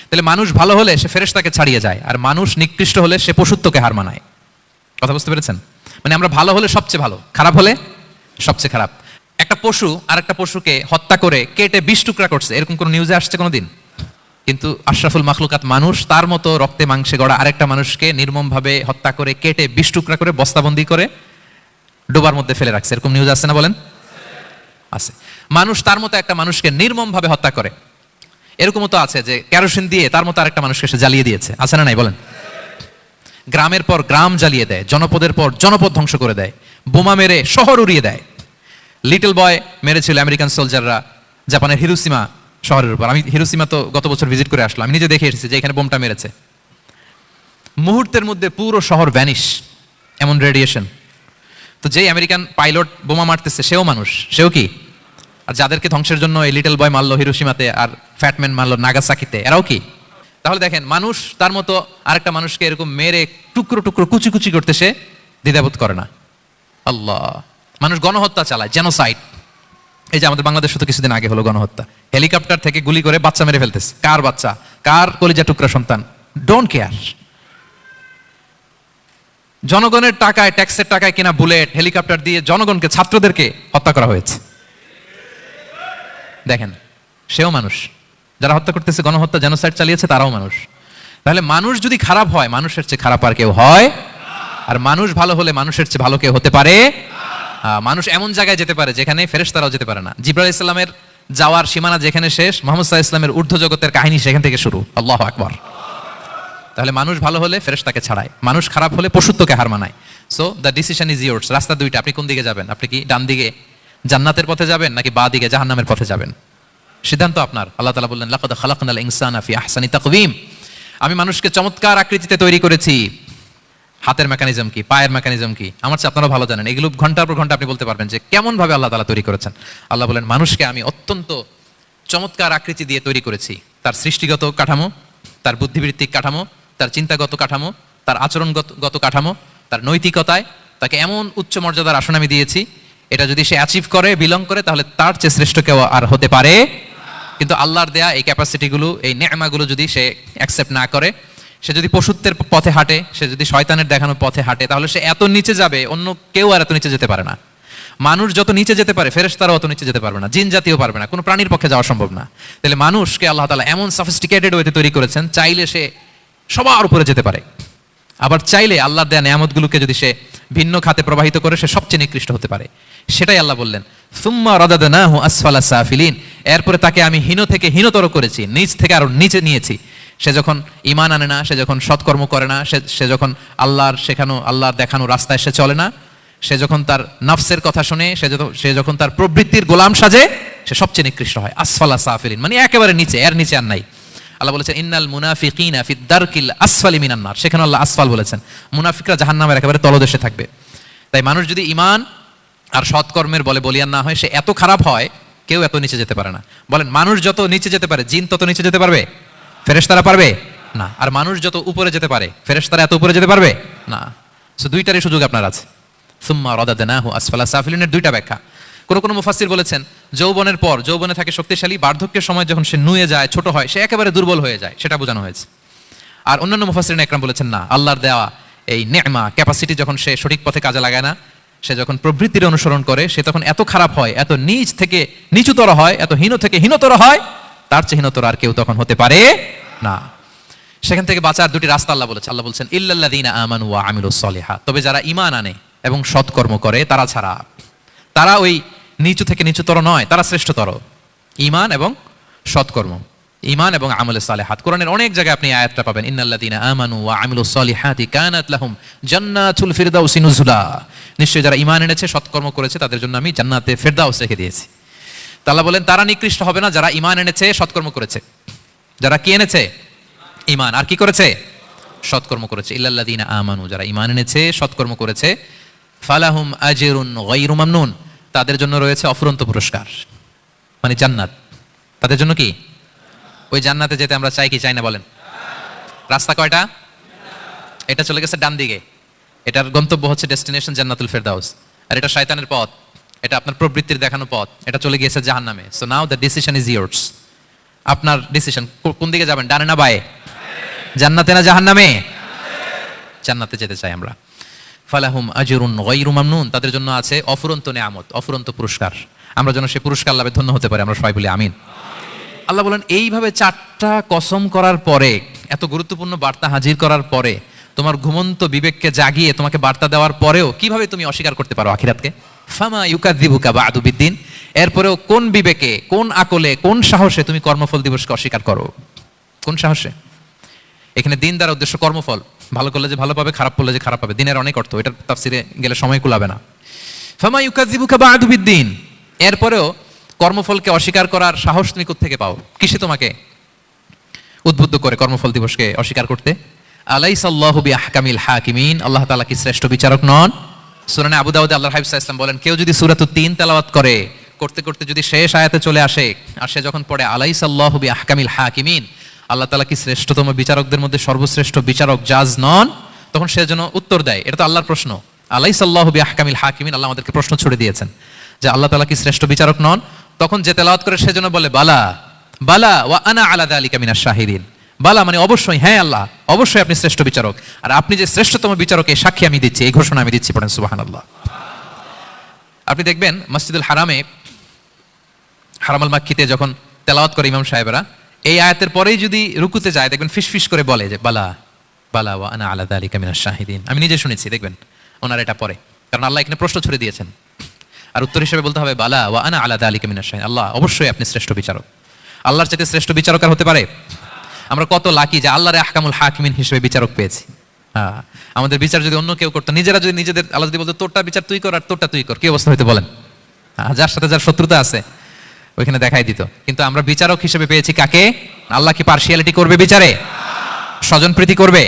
তাহলে মানুষ ভালো হলে সে ফেরেশতাকে ছাড়িয়ে যায়, আর মানুষ নিকৃষ্ট হলে সে পশুত্বকে হার মানায়। কথা বুঝতে পেরেছেন? মানে আমরা ভালো হলে সবচেয়ে ভালো, খারাপ হলে সবচেয়ে খারাপ। একটা পশু আর একটা পশুকে হত্যা করে কেটে 20 টুকরা করছে, এরকম কোন নিউজে আসছে কোনোদিন? কিন্তু আশরাফুল মাখলুকাত মানুষ তার মতো রক্তে মাংসে গড়া আরেকটা মানুষকে নির্মমভাবে হত্যা করে কেটে 20 টুকরা করে বস্তাবন্দি করে ডোবার মধ্যে ফেলে রাখছে, এরকম নিউজ আছে না বলেন? আছে। মানুষ তার মতো একটা মানুষকে নির্মমভাবে হত্যা করে, এরকমও তো আছে যে কেরোসিন দিয়ে তার মতো আরেকটা মানুষকে সে জ্বালিয়ে দিয়েছে, আছে না নাই বলেন? গ্রামের পর গ্রাম জ্বালিয়ে দেয়, জনপদের পর জনপদ ধ্বংস করে দেয়, বোমা মেরে শহর উড়িয়ে দেয়। লিটল বয় মেরেছিল আমেরিকান সোলজাররা জাপানের হিরোশিমা শহরের উপর। আমি হিরোশিমা তো গত বছর ভিজিট করে আসলাম, আমি নিজে দেখে এসেছি যে এখানে বোমটা মেরেছে। মুহূর্তের মধ্যে পুরো শহর ভ্যানিশ, এমন রেডিয়েশন। তো যেই আমেরিকান পাইলট বোমা মারতেছে সেও মানুষ, সেও কি? আর যাদেরকে ধ্বংসের জন্য এই লিটল বয় মারলো হিরোশিমাতে আর ফ্যাটম্যান মারলো নাগাসাকিতে, এরাও কি? তাহলে দেখেন, মানুষ তার মতো আরেকটা মানুষকে এরকম মেরে টুকরো টুকরো কুচি কুচি করতে সে দ্বিধাবোধ করে না। আল্লাহ, মানুষ গণহত্যা চালায়, জেনোসাইড। এই যে আমাদের বাংলাদেশে তো কিছুদিন আগে হলো গণহত্যা, হেলিকপ্টার থেকে গুলি করে বাচ্চা মেরে ফেলতেছে। কার বাচ্চা? কার কলিজা টুকরা সন্তান? Don't care. জনগণের টাকায়, ট্যাক্সের টাকায় কিনা বুলেট, হেলিকপ্টার দিয়ে জনগণকে, ছাত্রদেরকে হত্যা করা হয়েছে। দেখেন, সেও মানুষ। যারা হত্যা করতেছে, গণহত্যা, জেনোসাইড চালিয়েছে, তারাও মানুষ। তাহলে মানুষ যদি খারাপ হয়, মানুষের চেয়ে খারাপ আর কেউ হয়? আর মানুষ ভালো হলে মানুষের চেয়ে ভালো কেউ হতে পারে? মানুষ এমন জায়গায় যেতে পারে যেখানে ফেরেশতারাও যেতে পারে না। জিবরাইল আলাইহিস সালামের যাওয়ার সীমানা যেখানে শেষ, মুহাম্মদ সাল্লাল্লাহু আলাইহি ওয়াসাল্লামের ঊর্ধ্ব জগতের কাহিনী সেখান থেকে শুরু। আল্লাহু আকবার। তাহলে মানুষ ভালো হলে ফেরেশতাকে ছাড়ায়, মানুষ খারাপ হলে পশুত্বকে হার মানায়। So the decision is yours. রাস্তা দুইটা, আপনি কোন দিকে যাবেন? আপনি কি ডান দিকে জান্নাতের পথে যাবেন নাকি বাঁ দিকে জাহান্নামের পথে যাবেন? সিদ্ধান্ত আপনার। আল্লাহ তাআলা বললেন, লাকাদ খালাকনাল ইনসানা ফি আহসানি তাকওয়িম। আমি মানুষকে চমৎকার আকৃতিতে তৈরি করেছি। হাতের মেকানিজম কি, পায়ের মেকানিজম কি, আমার চেয়ে আপনারা ভালো জানেন। এগুলো ঘন্টার পর ঘন্টা আপনি বলতে পারবেন যে কেমন ভাবে আল্লাহ তাআলা তৈরি করেছেন। আল্লাহ বলেন, মানুষকে আমি অত্যন্ত চমৎকার আকৃতি দিয়ে তৈরি করেছি। তার সৃষ্টিগত কাঠামো, তার বুদ্ধিবৃত্তিক কাঠামো, তার চিন্তাগত কাঠামো, তার আচরণগত কাঠামো, তার নৈতিকতায় তাকে এমন উচ্চ মর্যাদার আসন আমি দিয়েছি, এটা যদি সে অ্যাচিভ করে, বিলং করে, তাহলে তার চেয়ে শ্রেষ্ঠ কেউ আর হতে পারে। কিন্তু আল্লাহর দেয়া এই ক্যাপাসিটিগুলো, এই নেয়ামাগুলো যদি সে অ্যাকসেপ্ট না করে, সে যদি পশুত্বের পথে হাঁটে, সে যদি শয়তানের দেখানো পথে হাঁটে, তাহলে সে এত নিচে যাবে, অন্য কেউ আর এত নিচে যেতে পারে না। মানুষ যত নিচে যেতে পারে, ফেরেশতারাও অত নিচে যেতে পারবে না, জিন জাতীয় পারবে না, কোনো প্রাণীর পক্ষে যাওয়া সম্ভব না। তাহলে মানুষকে আল্লাহ তাআলা এমন সফিস্টিকেটেড ওয়েতে তৈরি করেছেন, চাইলে সে সবার উপরে যেতে পারে। আবার চাইলে আল্লাহর দেয়া নিয়ামতগুলোকে যদি সে ভিন্ন খাতে প্রবাহিত করে, সে সবচেয়ে নিকৃষ্ট হতে পারে। সেটাই আল্লাহ বললেন, সুম্মা রাদাদনাহু আসফালা সাফিলিন। এরপরে তাকে আমি হীন থেকে হীনতর করেছি, নিচ থেকে আরো নিচে নিয়েছি। সে যখন ঈমান আনে না, সে যখন সৎকর্ম করে না, সে যখন আল্লাহর শেখানো, আল্লাহর দেখানো রাস্তায় সে চলে না, সে যখন তার নফসের কথা শুনে, সে যখন তার প্রবৃত্তির গোলাম সাজে, সে সবচেয়ে নিকৃষ্ট হয়। আসফালা সাফিলিন মানে একেবারে নিচে, এর নিচে আর নাই। আল্লাহ বলেছেন, ইন্নাল মুনাফিকিনা ফিদ দারকিল আসফালি মিনান নার। সেখানে আল্লাহ আসফাল বলেছেন, মুনাফিকরা জাহান্নামের একেবারে তলদেশে থাকবে। তাই মানুষ যদি ঈমান আর সৎকর্মের বলে বলিয়ান না হয়, সে এত খারাপ হয়, কেউ এত নিচে যেতে পারে না। বলেন, মানুষ যত নিচে যেতে পারে, জিন তত নিচে যেতে পারবে? ফেরেশতারা পারবে না। আর মানুষ যত উপরে যেতে পারে, ফেরেশতারা এত উপরে যেতে পারবে না। সো দুইটারই সুযোগ আপনার আছে। সুম্মা রাদাদনাহু আসফালা সাফিলিনের দুইটা ব্যাখ্যা। কোন মুফাসসির বলেছেন, যৌবনের পর, যৌবনে থাকে শক্তিশালী, বার্ধক্যের সময় যখন সে নুয়ে যায়, ছোট হয়, সে একেবারে দুর্বল হয়ে যায়, সেটা বোঝানো হয়েছে। আর অন্যান্য মুফাসসিরিন একরাম বলেছেন, না, আল্লাহর দেওয়া এই নে'মা, ক্যাপাসিটি যখন সে সঠিক পথে কাজে লাগায় না, সে যখন প্রবৃত্তির অনুসরণ করে, সে তখন এত খারাপ হয়, এত নিচ থেকে নিচুতর হয়, এত হীন থেকে হীনতর হয়, তার চেয়ে হীনতর আর কেউ তখন হতে পারে না। সেখান থেকে বাঁচার দুটি রাস্তা আল্লাহ বলেছেন। আল্লাহ বলছেন, ইল্লাল্লাযীনা আমানু ওয়া আমিলুস সলিহাত। তবে যারা ঈমান আনে এবং সৎকর্ম করে, তারা ছাড়া। তারা ওই নিচু থেকে নিচুতর নয়, তারা শ্রেষ্ঠতর। ঈমান এবং সৎকর্ম, ঈমান এবং আমলে সালেহাত। কোরআনের অনেক জায়গায় আপনি আয়াতটা পাবেন, ইন্নাল্লাযীনা আমানু ওয়া আমিলুস সলিহাতি কানাত লাহুম জান্নাতুল ফিরদাউসি নুজুলা। নিশ্চয়ই যারা ঈমান এনেছে, সৎকর্ম করেছে, তাদের জন্য আমি জান্নাতে ফিরদাউস রেখে দিয়েছি। আল্লাহ বলেন, তারা নিকৃষ্ট হবে না যারা ঈমান এনেছে, সৎকর্ম করেছে। যারা কি এনেছে? ঈমান। আর কি করেছে? সৎকর্ম করেছে। ইল্লাল্লাযীনা আমানু, যারা ঈমান এনেছে, সৎকর্ম করেছে, ফালাহুম আজরুন গায়রু মামনুন, তাদের জন্য রয়েছে অফুরন্ত পুরস্কার, মানে জান্নাত। তাদের জন্য কি? ওই জান্নাতে যেতে আমরা চাই কি চাই না বলেন? রাস্তা কয়টা? এটা চলে গেছে ডান দিকে, এটার গন্তব্য হচ্ছে ডেস্টিনেশন জান্নাতুল ফেরদাউস। আর এটা শয়তানের পথ, এটা আপনার প্রবৃত্তির দেখানো পথ, এটা চলে গিয়েছে জাহান্নামে। So now the decision is years. আপনার ডিসিশন, কোন দিকে যাবেন, ডানে না বায়ে? জান্নাতে না জাহান্নামে? জান্নাতে যেতে চাই আমরা। ফালাহুম আজরুন গায়রু মামনুন, তাদের জন্য আছে অফুরন্ত নেয়ামত, অফুরন্ত পুরস্কার। আমরা যেন সেই পুরস্কার লাভে ধন্য হতে পারি, আমরা সবাই বলি আমিন। আল্লাহ বলেন, এইভাবে চারটা কসম করার পরে, এত গুরুত্বপূর্ণ বার্তা হাজির করার পরে, তোমার ঘুমন্ত বিবেককে জাগিয়ে তোমাকে বার্তা দেওয়ার পরেও কিভাবে তুমি অস্বীকার করতে পারো আখিরাতকে? ফামা ইউকাযযিবুকা বা'দু বিদ্দিন। এরপরেও কোন বিবেকে, কোন আকলে, কোন সাহসে তুমি কর্মফল দিবসকে অস্বীকার করো? কোন সাহসে? এখানে দিন দ্বারা উদ্দেশ্য কর্মফল। ভালো করলে যে ভালো পাবে, খারাপ করলে যে খারাপ পাবে। দিনের অনেক অর্থ, এটার তাফসিরে গেলে সময় কুলাবে না। ফামা ইউকাযযিবুকা বা'দু বিদ্দিন। এরপরেও কর্মফলকে অস্বীকার করার সাহস তুমি কোত্থেকে পাও? কিসে তোমাকে উদ্বুদ্ধ করে কর্মফল দিবসকে অস্বীকার করতে? আলাইসাল্লাহু বিআহকামিল হাকিমিন। আল্লাহ তাআলা কি শ্রেষ্ঠ বিচারক নন? সূরা আবু দাউদে আল্লাহর হাবিব সাল্লাল্লাহু আলাইহি ওয়াসাল্লাম বলেন, কেউ যদি সূরাতুত তিন তেলাওয়াত করে, করতে করতে যদি শেষ আয়াতে চলে আসে, আর সে যখন পড়ে আলাইসাল্লাহু বিআহকামিল হাকিমিন, আল্লাহ তাআলা কি শ্রেষ্ঠতম বিচারকদের মধ্যে সর্বশ্রেষ্ঠ বিচারক জাজ নন, তখন সে যেন উত্তর দেয়, এটা তো আল্লাহর প্রশ্ন, আলাইসাল্লাহু বিআহকামিল হাকিমিন, আল্লাহ আমাদেরকে প্রশ্ন ছুড়ে দিয়েছেন যে আল্লাহ তাআলা কি শ্রেষ্ঠ বিচারক নন। তখন যে তেলাওয়াত করে সে যেন বলে বালা বালা ওয়া আনা আলা যালিকা মিনাশ শাহিদিন, বালা মানে অবশ্যই, হ্যাঁ আল্লাহ অবশ্যই আপনি শ্রেষ্ঠ বিচারক, আর আপনি যে শ্রেষ্ঠতম বিচারক এই সাক্ষী আমি দিচ্ছি, এই ঘোষণা আমি দিচ্ছি, পড়েন সুবহানাল্লাহ। আপনি দেখবেন মসজিদুল হারামে, হারামাল মাক্কিতে যখন তেলাওয়াত করে ইমাম সাহেবরা, এই আয়াতের পরেই যদি রুকুতে যায় দেখবেন ফিসফিস করে বলে যে বালা বালা ওয়া আনা আলা যালিকা মিনাশ শাহিদিন। আমি নিজে শুনেছি, দেখবেন ওনার এটা পরে, কারণ আল্লাহ এখানে প্রশ্ন ছুড়ে দিয়েছেন, আর উত্তর হিসেবে বলতে হবে বালা ওয়া আনা আলা যালিকা মিনাশ শাহিদিন, আল্লাহ অবশ্যই আপনি শ্রেষ্ঠ বিচারক। আল্লাহর চাইতে শ্রেষ্ঠ বিচারক আর হতে পারে? আমরা কত লাকি যে আল্লাহর আহকামুল হাকিমিন হিসেবে বিচারক পেয়েছি। আমাদের বিচার যদি অন্য কেউ করতো, নিজেরা যদি নিজেদের, আল্লাহ যদি বলতো তোরটা বিচার তুই কর আর তোরটা তুই কর, কি অবস্থা হইতে বলেন? যার সাথে যার শত্রুতা আছে ওইখানে দেখাই দিত। কিন্তু আমরা বিচারক হিসেবে পেয়েছি কাকে? আল্লাহ কি পার্সিয়ালিটি করবে বিচারে? স্বজন প্রীতি করবে?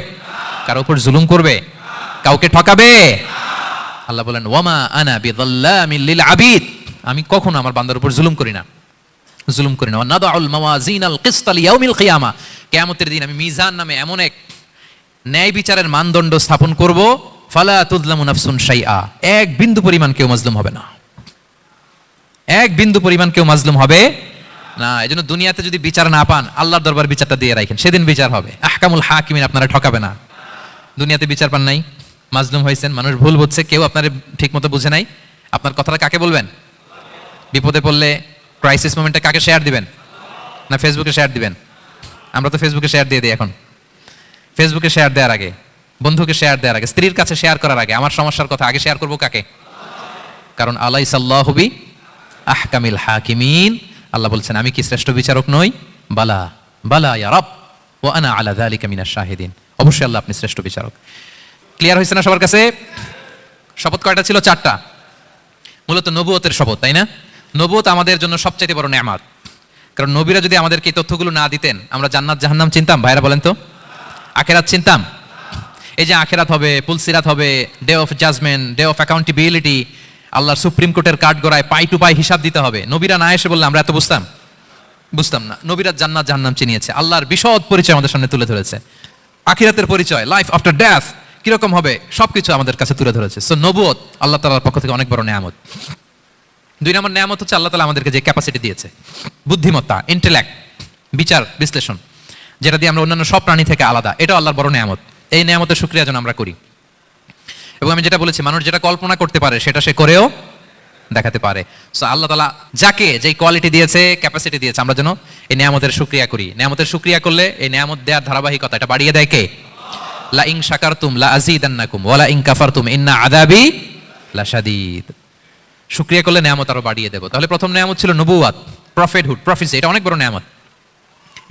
কারো উপর জুলুম করবে? কাউকে ঠকাবে? আল্লাহ বলেন ওয়ামা আনা বিযাল্লামিল লিল আবিদ, আমি কখনো আমার বান্দার উপর জুলুম করি না, জুলুম করি না। ওয়া নাদাউল মাওয়াজিনাল কিসত লিয়াউমিল কিয়ামা, কিয়ামতের দিন আমি মিজান নামে এমন এক ন্যায় বিচারের মানদণ্ড স্থাপন করব, ফালা তুযলামু নাফসুন শাইআ, এক বিন্দু পরিমাণ কেউ মাজলুম হবে না, এক বিন্দু পরিমাণ কেউ মাজলুম হবে না। এজন্য দুনিয়াতে যদি বিচার না পান, আল্লাহর দরবার বিচারটা দিয়ে রাখেন, সেদিন বিচার হবে। আহকামুল হাকিমিন আপনারা ঠকাবে না। দুনিয়াতে বিচার পান নাই, মাজলুম হয়েছেন, মানুষ ভুল বুঝছে, কেউ আপনার ঠিকমতো বুঝে নাই, আপনার কথাটা কাকে বলবেন? বিপদে পড়লে ক্রাইসিস মোমেন্টে কাকে শেয়ার দিবেন? না ফেসবুকে শেয়ার দিবেন? আমরা তো ফেসবুকে শেয়ার দিয়ে দিই এখন। ফেসবুকে শেয়ার দেওয়ার আগে, বন্ধুকে শেয়ার দেওয়ার আগে, স্ত্রীর কাছে শেয়ার করার আগে আমার সমস্যার কথা আগে শেয়ার করবো কাকে? কারণ আলাইসাল্লাহু বি আহকামিল হাকিমিন, আল্লাহ বলছেন আমি কি শ্রেষ্ঠ বিচারক নই? বালা বালা ইয়া রব ওয়া আনা আলা যালিকা মিনাশ শাহিদিন, অবশ্যই আল্লাহ আপনি শ্রেষ্ঠ বিচারক। ক্লিয়ার হয়েছে না সবার কাছে? শপথ কয়টা ছিল? 4টা। মূলত নবুয়তের শপথ, তাই না? নবুয়ত আমাদের জন্য সবচেয়ে বড় নেয়ামত, কারণ নবীরা যদি আমাদেরকে এই তথ্যগুলো না দিতেন, আমরা জান্নাত জাহান্নাম চিনতাম? ভাইরা বলেন তো, আখিরাত চিনতাম? এই যে আখিরাত হবে, পুলসিরাত হবে, day of judgement, day of accountability, আল্লাহর সুপ্রিম কোর্টের কাঠ গড়ায় পাই টু পাই হিসাব দিতে হবে, নবীরা না এসে বললে আমরা এত বুঝতাম না। নবীরা জান্নাত জাহান্নাম চিনিয়েছে, আল্লাহর বিশদ পরিচয় আমাদের সামনে তুলে ধরেছে, আখিরাতের পরিচয়, লাইফ আফটার ডেথ কিরকম হবে সবকিছু আমাদের কাছে তুলে ধরেছে। সো নবুয়ত আল্লাহ তাআলার পক্ষ থেকে অনেক বড় নেয়ামত। 2 নম্বর নেয়ামত হচ্ছে আল্লাহ তাআলা আমাদেরকে যে ক্যাপাসিটি দিয়েছে, বুদ্ধিমত্তা, ইন্টেলেক্ট, বিচার বিশ্লেষণ, যেটা দিয়ে আমরা অন্যান্য সব প্রাণী থেকে আলাদা, এটা আল্লাহর বড় নেয়ামত। এই নেয়ামতের শুকরিয়া যেন আমরা করি, এবং আমি যেটা বলেছি, মানুষ যেটা কল্পনা করতে পারে সেটা সে করেও দেখাতে পারে। সো আল্লাহ তাআলা যাকে যেই কোয়ালিটি দিয়েছে, ক্যাপাসিটি দিয়েছে, আমরা যেন এই নেয়ামতের শুকরিয়া করি। নেয়ামতের শুকরিয়া করলে এই নেয়ামত দেওয়ার ধারাবাহিকতা এটা বাড়িয়ে দেয় কে? লা ইন শাকারতুম লা আযীদান্নাকুম ওয়া লা ইন কাফারতুম ইন্না আযাবি লাশাদীদ। শুকরিয়া করলে নেয়ামত আরো বাড়িয়ে দেব। তাহলে প্রথম নেয়ামত ছিল নবুয়ত, প্রফেটহুড, প্রফেসি, এটা অনেক বড় নেয়ামত।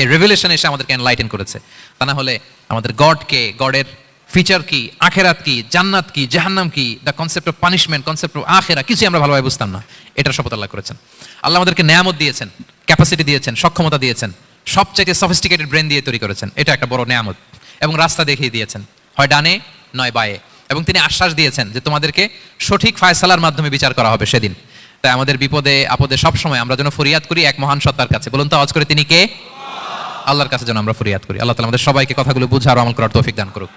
এই রেভেলেশন এসে আমাদেরকে এনলাইটেন করেছে, তা না হলে আমাদের গডকে, গডের ফিচার কি, আখেরাত কি, জান্নাত কি, জাহান্নাম কি, the concept of punishment, concept of আখেরা, কিছু আমরা ভালোভাবে বুঝতাম না। এটার শপথ আল্লাহ করেছেন। আল্লাহ আমাদেরকে নেয়ামত দিয়েছেন, ক্যাপাসিটি দিয়েছেন, সক্ষমতা দিয়েছেন, সবচেয়ে সফিস্টিকেটেড ব্রেন দিয়ে তৈরি করেছেন, এটা একটা বড় নেয়ামত। এবং রাস্তা দেখিয়ে দিয়েছেন, হয় ডানে নয় বায়ে, এবং তিনি আশ্বাস দিয়েছেন যে তোমাদেরকে সঠিক ফায়সালার মাধ্যমে বিচার করা হবে সেদিন। তাই আমাদের বিপদে আপদে সবসময় আমরা যেন ফরিয়াদ করি এক মহান সত্তার কাছে। বলুন তো আওয়াজ করে, তিনি কে? আল্লাহর কাছে যেন আমরা ফরিয়াদ করি। আল্লাহ তাআলা আমাদের সবাইকে কথাগুলো বুঝার আমল করার তৌফিক দান করুক।